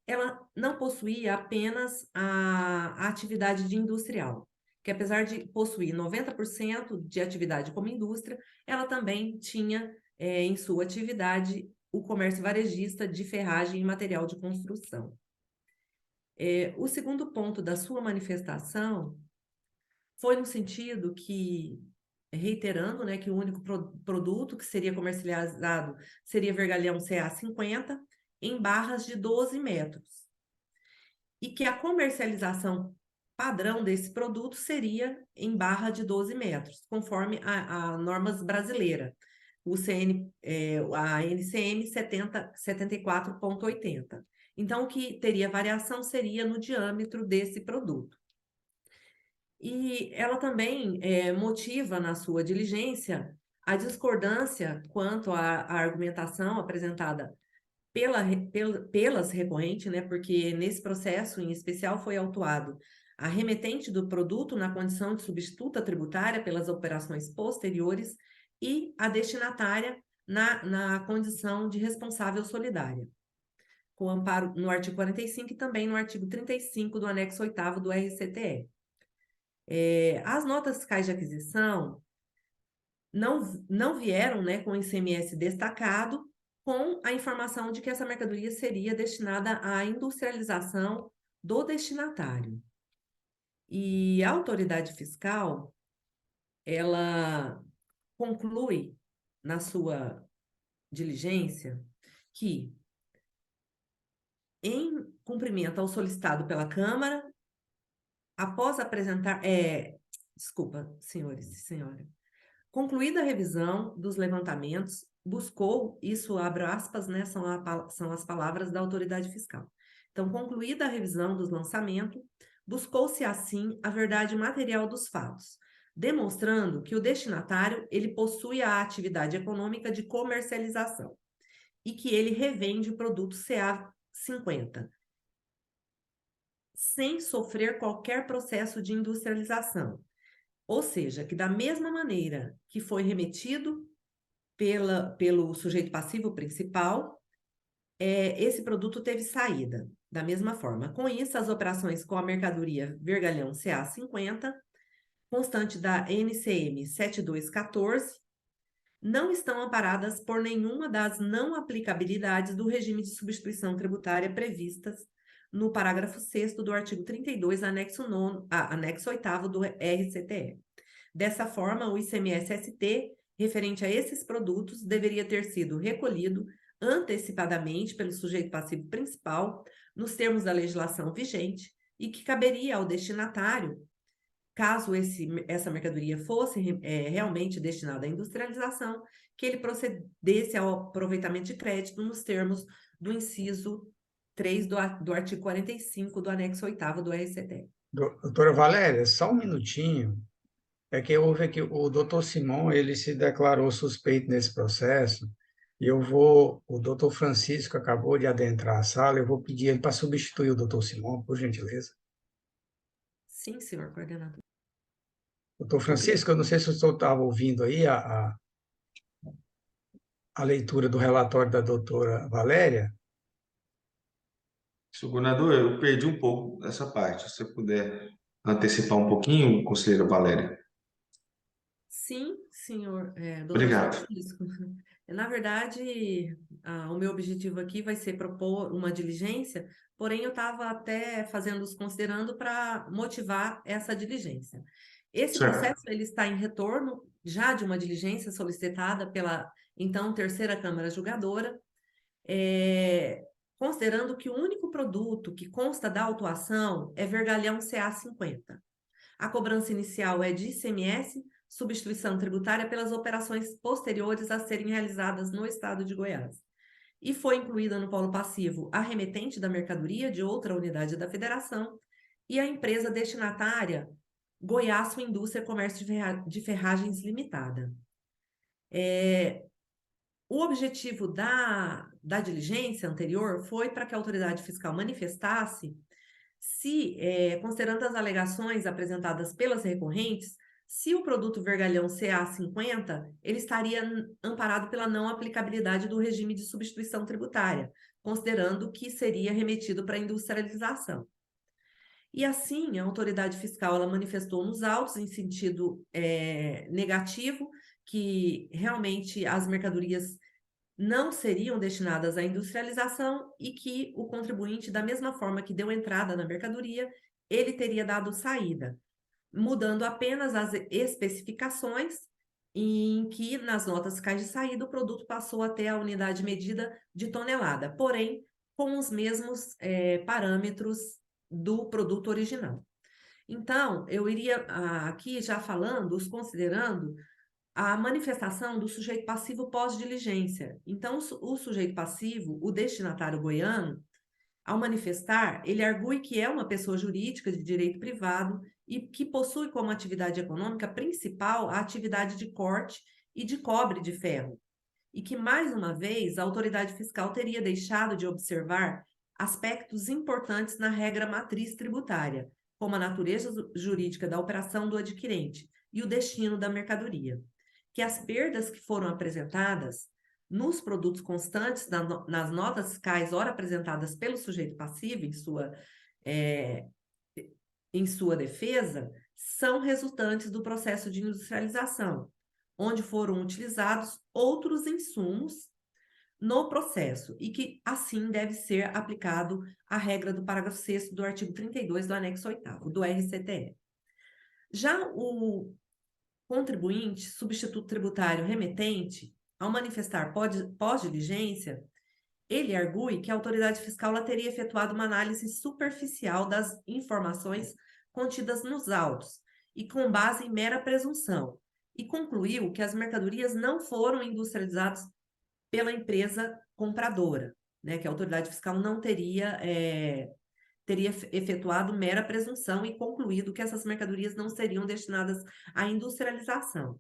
ela não possuía apenas a atividade de industrial, que apesar de possuir 90% de atividade como indústria, ela também tinha em sua atividade o comércio varejista de ferragem e material de construção. O segundo ponto da sua manifestação foi no sentido que, reiterando, né, que o único produto que seria comercializado seria vergalhão CA 50 em barras de 12 metros. E que a comercialização padrão desse produto seria em barra de 12 metros, conforme a normas brasileira, a NCM 74.80. Então, o que teria variação seria no diâmetro desse produto. E ela também motiva na sua diligência a discordância quanto à argumentação apresentada pelas recorrentes, né, porque nesse processo em especial foi autuado a remetente do produto na condição de substituta tributária pelas operações posteriores e a destinatária na condição de responsável solidária, com amparo no artigo 45 e também no artigo 35 do anexo 8º do RCTE. As notas fiscais de aquisição não vieram, né, com o ICMS destacado, com a informação de que essa mercadoria seria destinada à industrialização do destinatário. E a autoridade fiscal, ela conclui na sua diligência que, em cumprimento ao solicitado pela Câmara, após apresentar... desculpa, senhores e senhora. Concluída a revisão dos levantamentos, buscou, isso abro aspas, né, são as palavras da autoridade fiscal. Então, concluída a revisão dos lançamentos, buscou-se assim a verdade material dos fatos, demonstrando que o destinatário ele possui a atividade econômica de comercialização e que ele revende o produto CA 50, sem sofrer qualquer processo de industrialização. Ou seja, que da mesma maneira que foi remetido pelo sujeito passivo principal, esse produto teve saída, da mesma forma. Com isso, as operações com a mercadoria vergalhão CA 50, constante da NCM 7214, não estão amparadas por nenhuma das não aplicabilidades do regime de substituição tributária previstas no parágrafo 6º do artigo 32, anexo 8º do RCTE. Dessa forma, o ICMS-ST, referente a esses produtos, deveria ter sido recolhido antecipadamente pelo sujeito passivo principal, nos termos da legislação vigente, e que caberia ao destinatário, caso essa mercadoria fosse realmente destinada à industrialização, que ele procedesse ao aproveitamento de crédito nos termos do inciso 3 do artigo 45 do anexo 8º do RCTE. Doutora Valéria, só um minutinho. É que houve aqui, o doutor Simão, ele se declarou suspeito nesse processo, e o doutor Francisco acabou de adentrar a sala, eu vou pedir ele para substituir o doutor Simão, por gentileza. Sim, senhor coordenador. Doutor Francisco, eu não sei se o senhor estava ouvindo aí a leitura do relatório da doutora Valéria. Senhor governador, eu perdi um pouco essa parte. Se você puder antecipar um pouquinho, conselheira Valéria. Sim, senhor, doutor Obrigado. Francisco. Na verdade, o meu objetivo aqui vai ser propor uma diligência, porém eu estava até considerando para motivar essa diligência. Esse Certo. processo ele está em retorno já de uma diligência solicitada pela então terceira Câmara Julgadora, considerando que o único produto que consta da autuação é vergalhão CA50. A cobrança inicial é de ICMS, substituição tributária pelas operações posteriores a serem realizadas no estado de Goiás. E foi incluída no polo passivo a remetente da mercadoria de outra unidade da federação e a empresa destinatária Goiás Indústria e Comércio de Ferragens Limitada. O objetivo da diligência anterior foi para que a autoridade fiscal manifestasse se, considerando as alegações apresentadas pelas recorrentes, se o produto vergalhão CA50 ele estaria amparado pela não aplicabilidade do regime de substituição tributária, considerando que seria remetido para industrialização. E assim, a autoridade fiscal ela manifestou nos autos em sentido negativo que realmente as mercadorias não seriam destinadas à industrialização e que o contribuinte, da mesma forma que deu entrada na mercadoria, ele teria dado saída, mudando apenas as especificações em que, nas notas fiscais de saída, o produto passou até a unidade medida de tonelada, porém, com os mesmos parâmetros do produto original. Então, eu iria aqui já falando, considerando a manifestação do sujeito passivo pós-diligência. Então, o sujeito passivo, o destinatário goiano, ao manifestar, ele argue que é uma pessoa jurídica de direito privado e que possui como atividade econômica principal a atividade de corte e de cobre de ferro. E que, mais uma vez, a autoridade fiscal teria deixado de observar aspectos importantes na regra matriz tributária, como a natureza jurídica da operação do adquirente e o destino da mercadoria. Que as perdas que foram apresentadas nos produtos constantes, nas notas fiscais, ora apresentadas pelo sujeito passivo em sua defesa, são resultantes do processo de industrialização, onde foram utilizados outros insumos no processo e que, assim, deve ser aplicado a regra do parágrafo 6º do artigo 32 do anexo 8º do RCTE. Já o contribuinte, substituto tributário remetente, ao manifestar pós-diligência, ele argue que a autoridade fiscal ela teria efetuado uma análise superficial das informações contidas nos autos e com base em mera presunção, e concluiu que as mercadorias não foram industrializadas pela empresa compradora, né, que a autoridade fiscal não teria efetuado mera presunção e concluído que essas mercadorias não seriam destinadas à industrialização.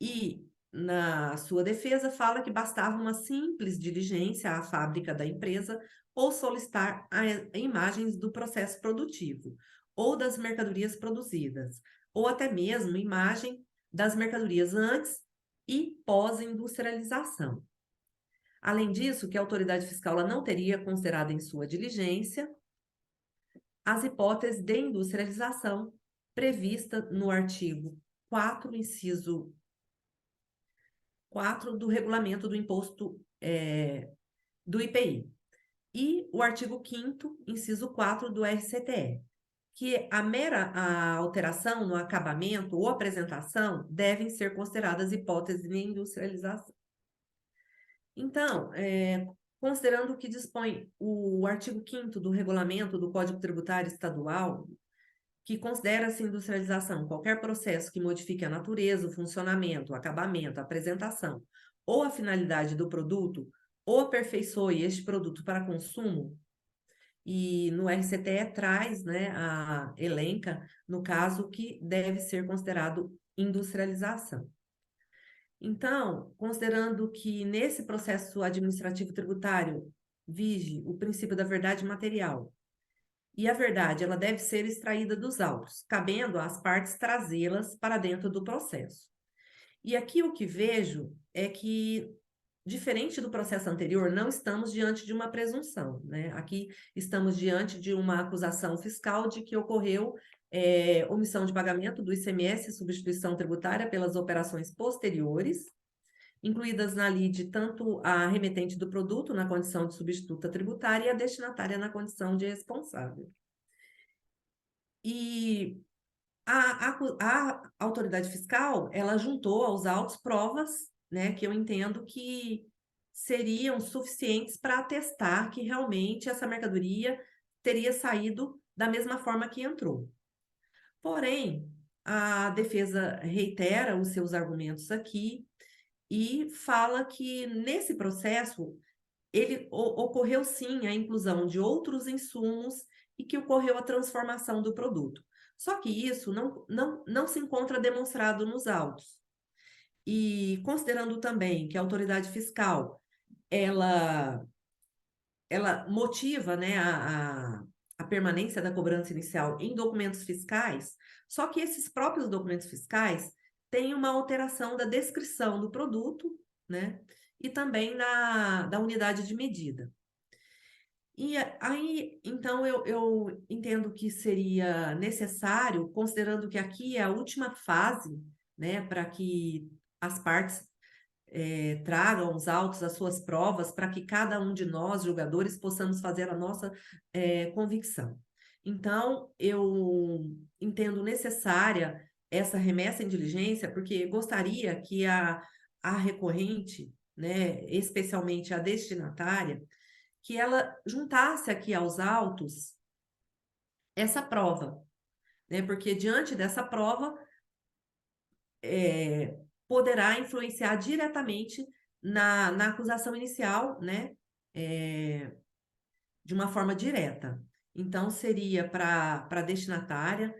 E, na sua defesa, fala que bastava uma simples diligência à fábrica da empresa ou solicitar imagens do processo produtivo, ou das mercadorias produzidas, ou até mesmo imagem das mercadorias antes e pós-industrialização. Além disso, que a autoridade fiscal ela não teria considerado em sua diligência as hipóteses de industrialização prevista no artigo 4, inciso 4 do regulamento do imposto do IPI, e o artigo 5º, inciso 4 do RCTE, que a alteração no acabamento ou apresentação devem ser consideradas hipóteses de industrialização. Então, considerando o que dispõe o artigo 5º do regulamento do Código Tributário Estadual, que considera-se industrialização qualquer processo que modifique a natureza, o funcionamento, o acabamento, a apresentação ou a finalidade do produto, ou aperfeiçoe este produto para consumo, e no RCTE traz, né, elenca, no caso, que deve ser considerado industrialização. Então, considerando que nesse processo administrativo tributário vige o princípio da verdade material, e a verdade ela deve ser extraída dos autos, cabendo às partes trazê-las para dentro do processo. E aqui o que vejo é que, diferente do processo anterior, não estamos diante de uma presunção, né? Aqui estamos diante de uma acusação fiscal de que ocorreu omissão de pagamento do ICMS e substituição tributária pelas operações posteriores, incluídas na lide tanto a remetente do produto na condição de substituta tributária e a destinatária na condição de responsável. E a autoridade fiscal, ela juntou aos autos provas, né, que eu entendo que seriam suficientes para atestar que realmente essa mercadoria teria saído da mesma forma que entrou. Porém, a defesa reitera os seus argumentos aqui e fala que nesse processo ocorreu sim a inclusão de outros insumos e que ocorreu a transformação do produto. Só que isso não se encontra demonstrado nos autos. E considerando também que a autoridade fiscal, ela motiva, né, a permanência da cobrança inicial em documentos fiscais, só que esses próprios documentos fiscais têm uma alteração da descrição do produto, né, e também da unidade de medida. E aí, então, eu entendo que seria necessário, considerando que aqui é a última fase, né, para que as partes tragam os autos, as suas provas, para que cada um de nós, julgadores, possamos fazer a nossa convicção. Então, eu entendo necessária essa remessa em diligência, porque gostaria que a recorrente, né, especialmente a destinatária, que ela juntasse aqui aos autos essa prova, né? Porque diante dessa prova poderá influenciar diretamente na acusação inicial, né? De uma forma direta. Então, seria para a destinatária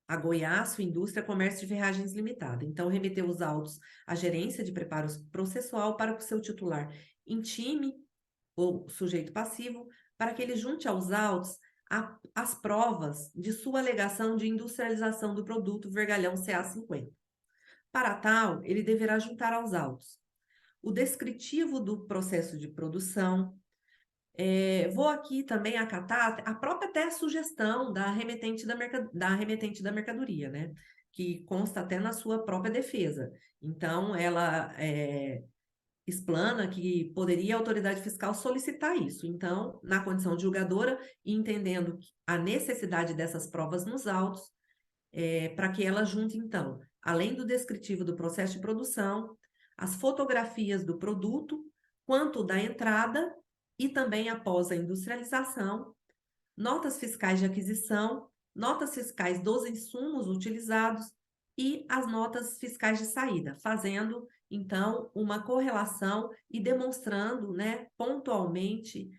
a Goiás, Indústria, Comércio de Ferragens Limitada. Então, remeteu os autos à gerência de preparo processual para que o seu titular intime o sujeito passivo para que ele junte aos autos as provas de sua alegação de industrialização do produto vergalhão CA50. Para tal, ele deverá juntar aos autos o descritivo do processo de produção. Vou aqui também acatar a própria até sugestão da remetente da mercadoria, né? Que consta até na sua própria defesa. Então, ela explana que poderia a autoridade fiscal solicitar isso. Então, na condição de julgadora, e entendendo a necessidade dessas provas nos autos, para que ela junte, então, além do descritivo do processo de produção, as fotografias do produto, quanto da entrada e também após a industrialização, notas fiscais de aquisição, notas fiscais dos insumos utilizados e as notas fiscais de saída, fazendo, então, uma correlação e demonstrando, né, pontualmente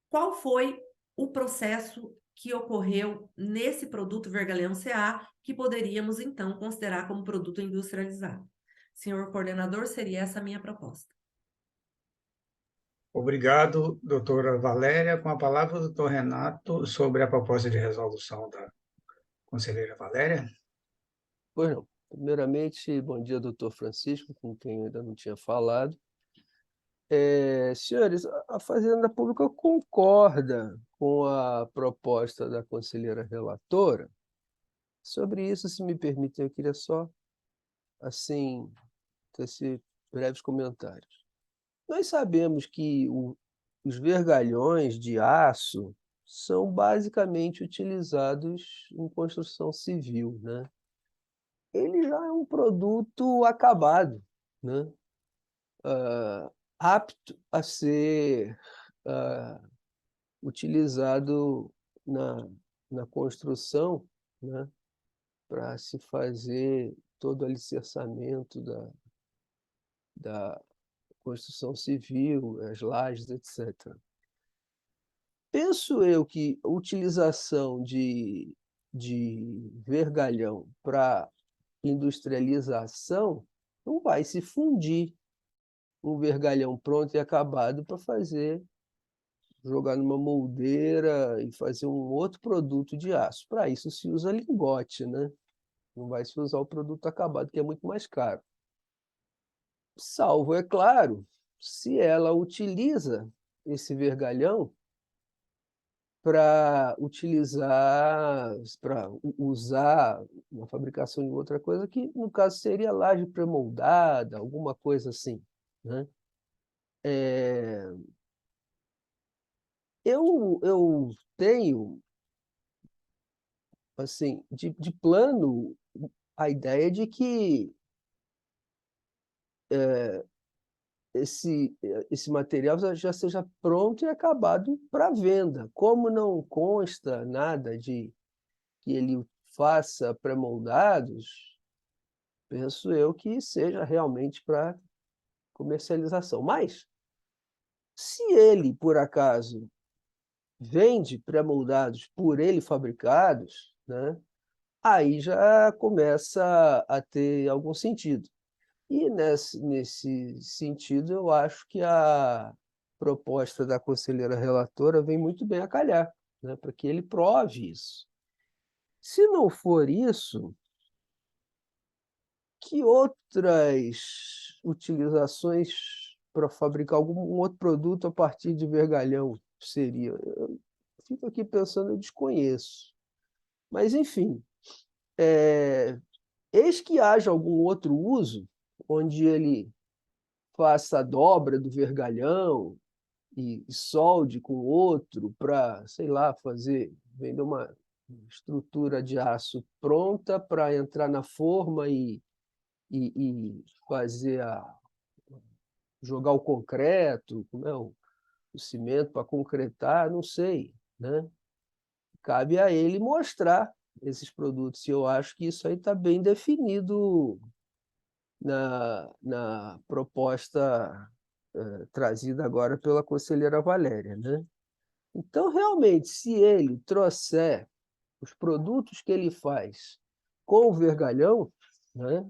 qual foi o processo que ocorreu nesse produto vergalhão CA, que poderíamos, então, considerar como produto industrializado. Senhor coordenador, seria essa a minha proposta. Obrigado, doutora Valéria. Com a palavra, o doutor Renato, sobre a proposta de resolução da conselheira Valéria. Pois não. Primeiramente, bom dia, doutor Francisco, com quem eu ainda não tinha falado. Senhores, a Fazenda Pública concorda com a proposta da conselheira relatora. Sobre isso, se me permitem, eu queria só, assim, tecer breves comentários. Nós sabemos que os vergalhões de aço são basicamente utilizados em construção civil, né? Ele já é um produto acabado, né? Apto a ser utilizado na construção, né? Para se fazer todo o alicerçamento construção civil, as lajes, etc. Penso eu que a utilização de vergalhão para industrialização não vai se fundir um vergalhão pronto e acabado para jogar numa moldeira e fazer um outro produto de aço. Para isso se usa lingote, né? Não vai se usar o produto acabado, que é muito mais caro. Salvo, é claro, se ela utiliza esse vergalhão para usar na fabricação de outra coisa, que no caso seria laje pré-moldada, alguma coisa assim, né? Eu tenho, assim, de plano, a ideia de que esse material já seja pronto e acabado para venda. Como não consta nada de que ele faça pré-moldados, penso eu que seja realmente para comercialização. Mas, se ele, por acaso, vende pré-moldados por ele fabricados, né, aí já começa a ter algum sentido. E nesse sentido, eu acho que a proposta da conselheira relatora vem muito bem a calhar, né, para que ele prove isso. Se não for isso, que outras utilizações para fabricar algum outro produto a partir de vergalhão seria? Eu fico aqui pensando, eu desconheço. Mas, enfim, eis que haja algum outro uso onde ele faça a dobra do vergalhão e solde com outro para, sei lá, vender uma estrutura de aço pronta para entrar na forma e fazer jogar o concreto, como é o cimento para concretar, não sei, né? Cabe a ele mostrar esses produtos. E eu acho que isso aí está bem definido na proposta trazida agora pela conselheira Valéria, né? Então, realmente, se ele trouxer os produtos que ele faz com o vergalhão, né?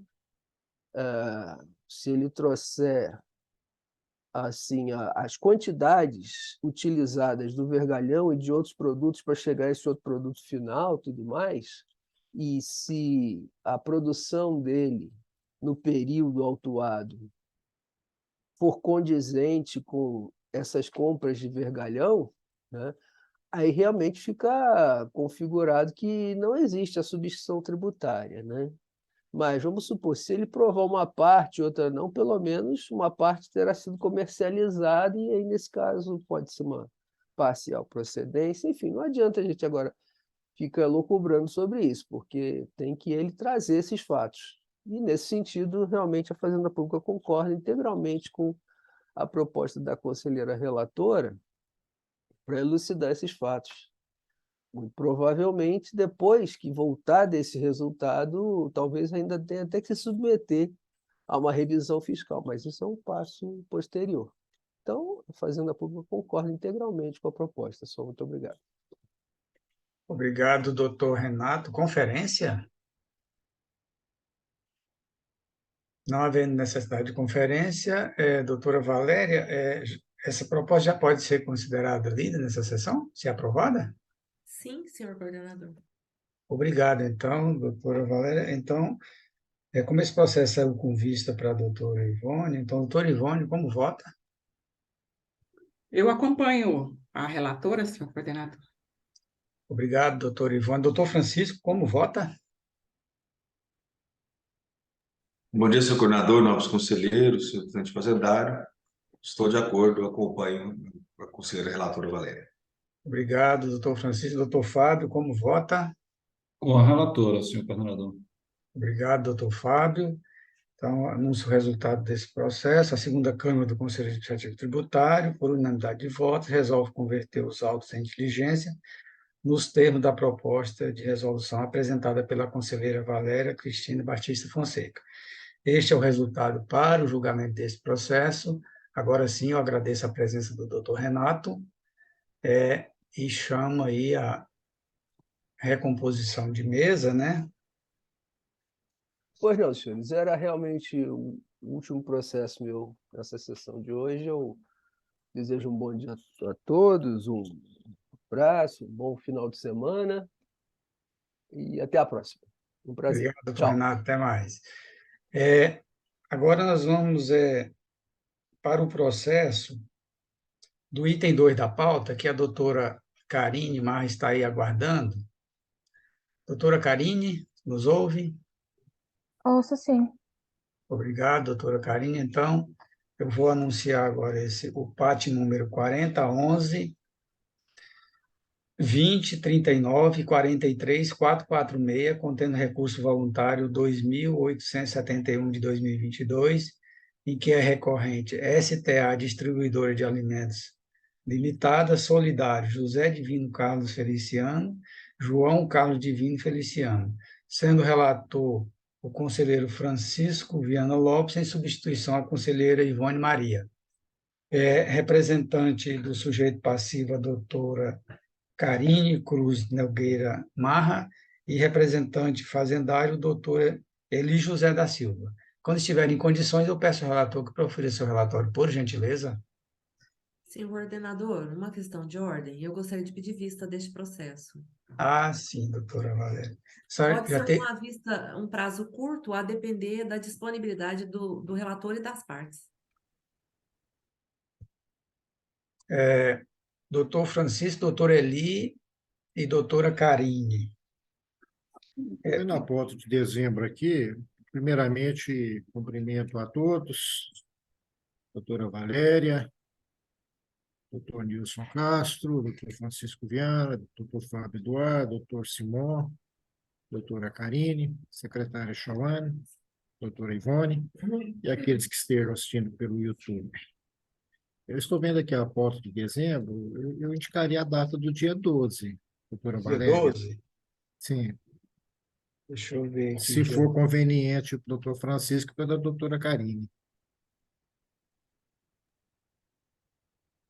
Se ele trouxer assim as quantidades utilizadas do vergalhão e de outros produtos para chegar a esse outro produto final, tudo mais, e se a produção dele no período autuado for condizente com essas compras de vergalhão, né, aí realmente fica configurado que não existe a substituição tributária, né? Mas vamos supor, se ele provar uma parte, outra não, pelo menos uma parte terá sido comercializada, e aí, nesse caso, pode ser uma parcial procedência. Enfim, não adianta a gente agora ficar loucubrando sobre isso, porque tem que ele trazer esses fatos. E, nesse sentido, realmente a Fazenda Pública concorda integralmente com a proposta da conselheira relatora para elucidar esses fatos. Muito provavelmente, depois que voltar desse resultado, talvez ainda tenha até que se submeter a uma revisão fiscal, mas isso é um passo posterior. Então, a Fazenda Pública concorda integralmente com a proposta. Só muito obrigado. Obrigado, doutor Renato. Conferência? Não havendo necessidade de conferência, doutora Valéria, essa proposta já pode ser considerada lida nessa sessão, se aprovada? Sim, senhor coordenador. Obrigado, então, doutora Valéria. Então, como esse processo saiu com vista para a doutora Ivone, então, doutora Ivone, como vota? Eu acompanho a relatora, senhor coordenador. Obrigado, doutora Ivone. Doutor Francisco, como vota? Bom dia, senhor coordenador, novos conselheiros, senhor presidente fazendário. Estou de acordo, acompanho a conselheira relatora Valéria. Obrigado, doutor Francisco. Doutor Fábio, como vota? Com a relatora, senhor coordenador. Obrigado, doutor Fábio. Então, anuncio o resultado desse processo. A segunda Câmara do Conselho Administrativo Tributário, por unanimidade de votos, resolve converter os autos em diligência nos termos da proposta de resolução apresentada pela conselheira Valéria Cristina Batista Fonseca. Este é o resultado para o julgamento desse processo. Agora sim, eu agradeço a presença do doutor Renato e chamo aí a recomposição de mesa, né? Pois não, senhores, era realmente o último processo meu nessa sessão de hoje. Eu desejo um bom dia a todos, um abraço, um bom final de semana e até a próxima. Um prazer. Obrigado, doutor Tchau. Renato, até mais. Agora nós vamos para o processo do item 2 da pauta, que a doutora Karine Marra está aí aguardando. Doutora Karine, nos ouve? Ouço sim. Obrigado, doutora Karine. Então, eu vou anunciar agora o PAT número 4011 2039 43 446, contendo recurso voluntário 2.871 de 2022, em que é recorrente STA Distribuidora de Alimentos Limitada, Solidário, José Divino Carlos Feliciano, João Carlos Divino Feliciano, sendo relator o conselheiro Francisco Viana Lopes, em substituição à conselheira Ivone Maria. Representante do sujeito passivo, a doutora Karine Cruz Nogueira Marra, e representante fazendário, doutor Eli José da Silva. Quando estiver em condições, eu peço ao relator que profira seu relatório, por gentileza. Senhor coordenador, uma questão de ordem. Eu gostaria de pedir vista deste processo. Ah, sim, doutora Valéria. Só Pode já ser uma vista, um prazo curto, a depender da disponibilidade do relator e das partes. doutor Francisco, doutor Eli e doutora Karine. Estou vendo a pauta de dezembro aqui. Primeiramente, cumprimento a todos, doutora Valéria, doutor Nilson Castro, doutor Francisco Viana, doutor Fábio Eduardo, doutor Simão, doutora Karine, secretária Chauane, doutora Ivone, e aqueles que estejam assistindo pelo YouTube. Eu estou vendo aqui a pauta de dezembro, eu indicaria a data do dia 12, doutora Dia Valéria. 12? Sim, Deixa eu ver aqui. se for conveniente para o doutor Francisco e para a doutora Karine.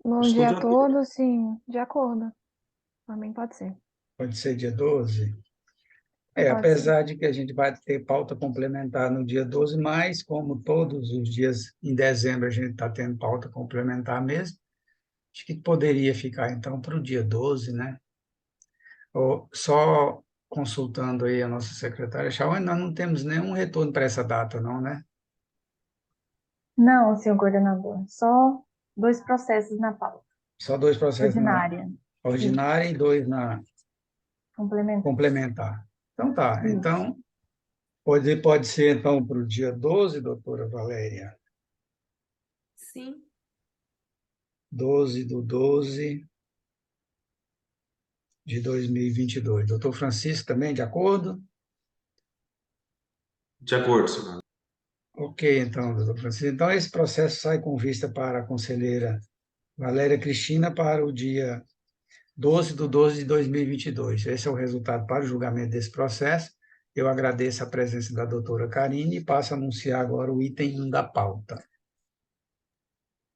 Bom Estou dia de a acordo. todos, sim, de acordo. Também pode ser. Pode ser dia 12? Pode ser. Apesar de que a gente vai ter pauta complementar no dia 12, mas como todos os dias em dezembro a gente está tendo pauta complementar mesmo, acho que poderia ficar então para o dia 12, né? Só consultando aí a nossa secretária Chauane, nós não temos nenhum retorno para essa data, não, né? Não, senhor coordenador, só 2 processos na pauta. Só 2 processos Ordinária. na ordinária e 2 na Complementar. complementar. Então tá, Isso. então pode ser então para o dia 12, doutora Valéria? Sim. 12/12 de 2022. Doutor Francisco também, de acordo? De acordo, senhor. Ok, então, doutor Francisco. Então, esse processo sai com vista para a conselheira Valéria Cristina para o dia 12/12 de 2022. Esse é o resultado para o julgamento desse processo. Eu agradeço a presença da doutora Karine e passo a anunciar agora o item 1 da pauta.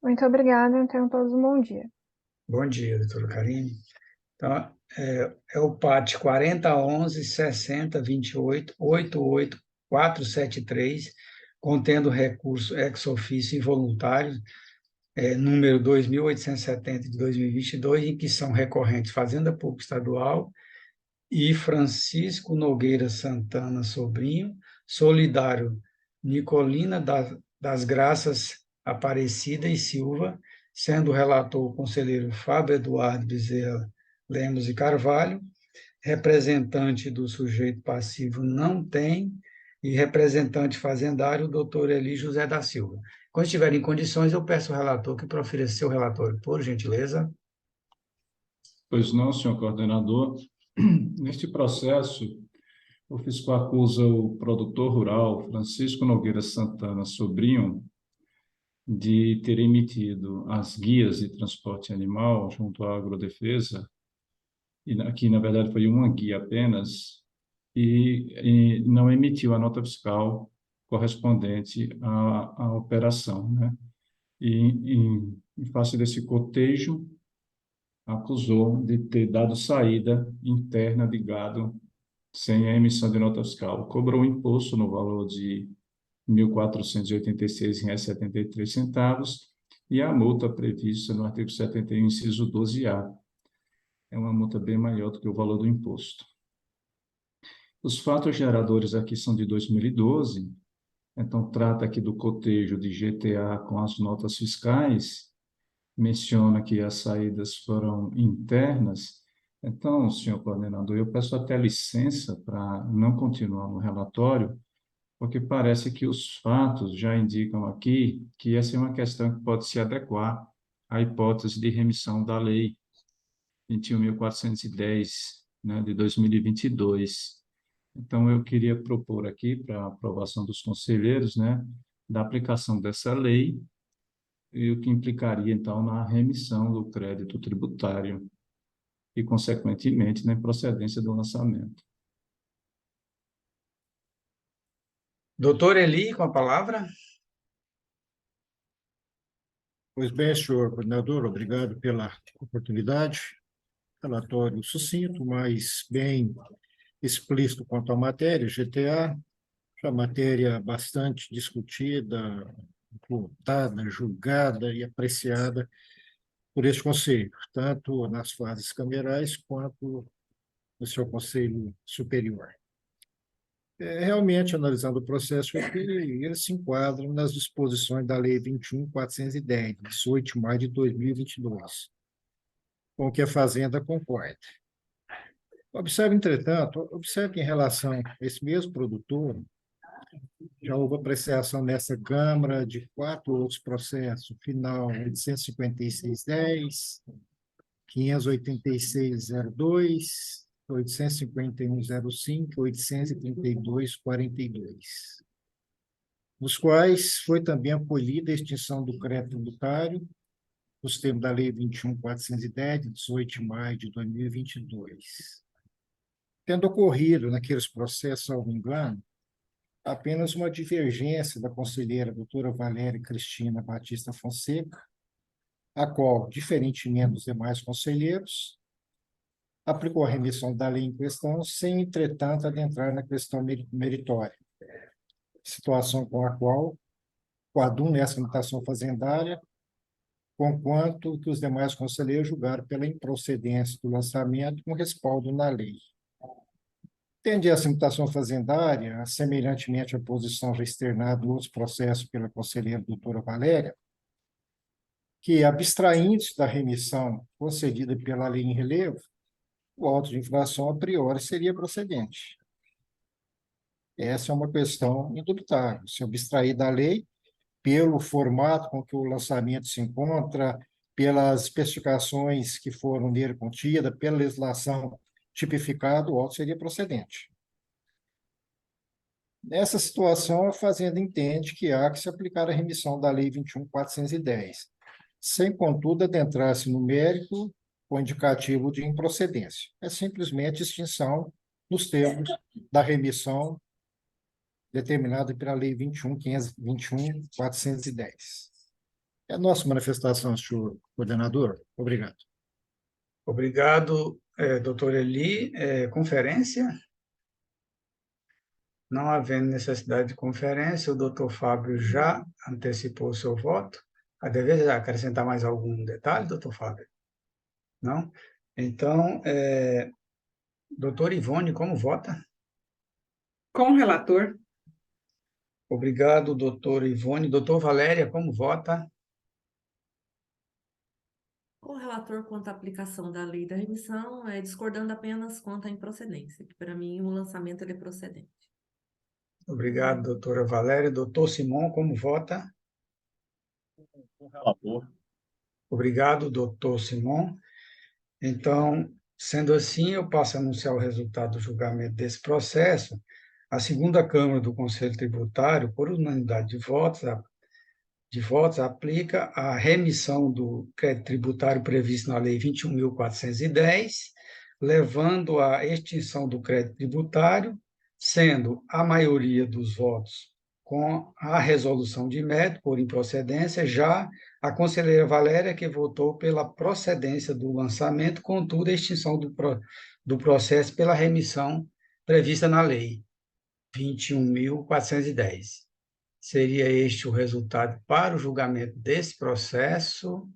Muito obrigada, tenham todos um bom dia. Bom dia, doutora Karine. Então, é o PAT 4011 60 28 88 473, contendo recurso ex officio involuntário, número 2.870 de 2022, em que são recorrentes Fazenda Pública Estadual e Francisco Nogueira Santana Sobrinho, Solidário Nicolina das Graças Aparecida e Silva, sendo o relator o conselheiro Fábio Eduardo Bezerra Lemos e Carvalho, representante do sujeito passivo não tem, e representante fazendário, o doutor Eli José da Silva. Quando estiver em condições, eu peço ao relator que profira seu relatório, por gentileza. Pois não, senhor coordenador. Neste processo, o fiscal acusa o produtor rural Francisco Nogueira Santana Sobrinho de ter emitido as guias de transporte animal junto à Agrodefesa, e aqui, na verdade, foi uma guia apenas, e não emitiu a nota fiscal correspondente à operação, né? e, em face desse cotejo, acusou de ter dado saída interna de gado sem a emissão de nota fiscal. Cobrou um imposto no valor de R$ 1.486,73 e a multa prevista no artigo 71, inciso 12A. É uma multa bem maior do que o valor do imposto. Os fatos geradores aqui são de 2012, então trata aqui do cotejo de GTA com as notas fiscais, menciona que as saídas foram internas. Então, senhor coordenador, eu peço até licença para não continuar no relatório, porque parece que os fatos já indicam aqui que essa é uma questão que pode se adequar à hipótese de remissão da Lei 21.410, né, de 2022. Então, eu queria propor aqui, para a aprovação dos conselheiros, né, da aplicação dessa lei, e o que implicaria, então, na remissão do crédito tributário e, consequentemente, na improcedência do lançamento. Doutor Eli, com a palavra. Pois bem, senhor coordenador, obrigado pela oportunidade. Relatório sucinto, mas bem explícito quanto à matéria, GTA, a matéria bastante discutida, votada, julgada e apreciada por este Conselho, tanto nas fases camerais quanto no seu Conselho Superior. Realmente, analisando o processo aqui, ele se enquadra nas disposições da Lei 21.410, de 18 de maio de 2022, com o que a Fazenda concorda. Observe, entretanto, observe que em relação a esse mesmo produtor, já houve apreciação nessa Câmara de 4 outros processos, o final 856.10, 586.02, 851.05, 832.42, nos quais foi também acolhida a extinção do crédito tributário, nos termos da Lei 21.410, de 18 de maio de 2022. Tendo ocorrido naqueles processos, salvo engano, apenas uma divergência da conselheira doutora Valéria Cristina Batista Fonseca, a qual, diferentemente dos demais conselheiros, aplicou a remissão da lei em questão, sem, entretanto, adentrar na questão meritória, situação com a qual coaduna nessa limitação fazendária, conquanto que os demais conselheiros julgaram pela improcedência do lançamento com respaldo na lei. Tende essa limitação fazendária, semelhantemente à posição já externada em outros processos pela conselheira doutora Valéria, que, abstraindo-se da remissão concedida pela lei em relevo, o auto de infração a priori seria procedente. Essa é uma questão indubitável. Se abstrair da lei, pelo formato com que o lançamento se encontra, pelas especificações que foram nele contidas, pela legislação tipificada, o auto seria procedente. Nessa situação, a Fazenda entende que há que se aplicar a remissão da Lei 21.410, sem, contudo, adentrar-se no mérito com indicativo de improcedência. É simplesmente extinção nos termos da remissão determinada pela Lei 21.410. É a nossa manifestação, senhor coordenador. Obrigado. Obrigado, doutor Eli. Conferência? Não havendo necessidade de conferência, o doutor Fábio já antecipou o seu voto. A dever acrescentar mais algum detalhe, doutor Fábio? Não? Então, doutor Ivone, como vota? Com o relator. Obrigado, doutor Ivone. Doutor Valéria, como vota? Com o relator quanto à aplicação da lei da remissão, discordando apenas quanto à improcedência, que para mim o lançamento ele é procedente. Obrigado, doutora Valéria. Doutor Simon, como vota? Com o relator. Obrigado, doutor Simon. Então, sendo assim, eu passo a anunciar o resultado do julgamento desse processo. A segunda Câmara do Conselho Tributário, por unanimidade de votos, aplica a remissão do crédito tributário previsto na Lei 21.410, levando à extinção do crédito tributário, sendo a maioria dos votos com a resolução de mérito por improcedência, já a conselheira Valéria, que votou pela procedência do lançamento, contudo, a extinção do processo pela remissão prevista na lei 21.410. Seria este o resultado para o julgamento desse processo.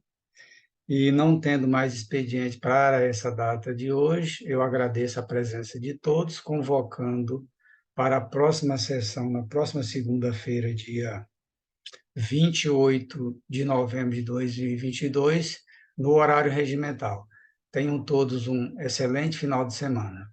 E não tendo mais expediente para essa data de hoje, eu agradeço a presença de todos, convocando para a próxima sessão, na próxima segunda-feira, dia 28 de novembro de 2022, no horário regimental. Tenham todos um excelente final de semana.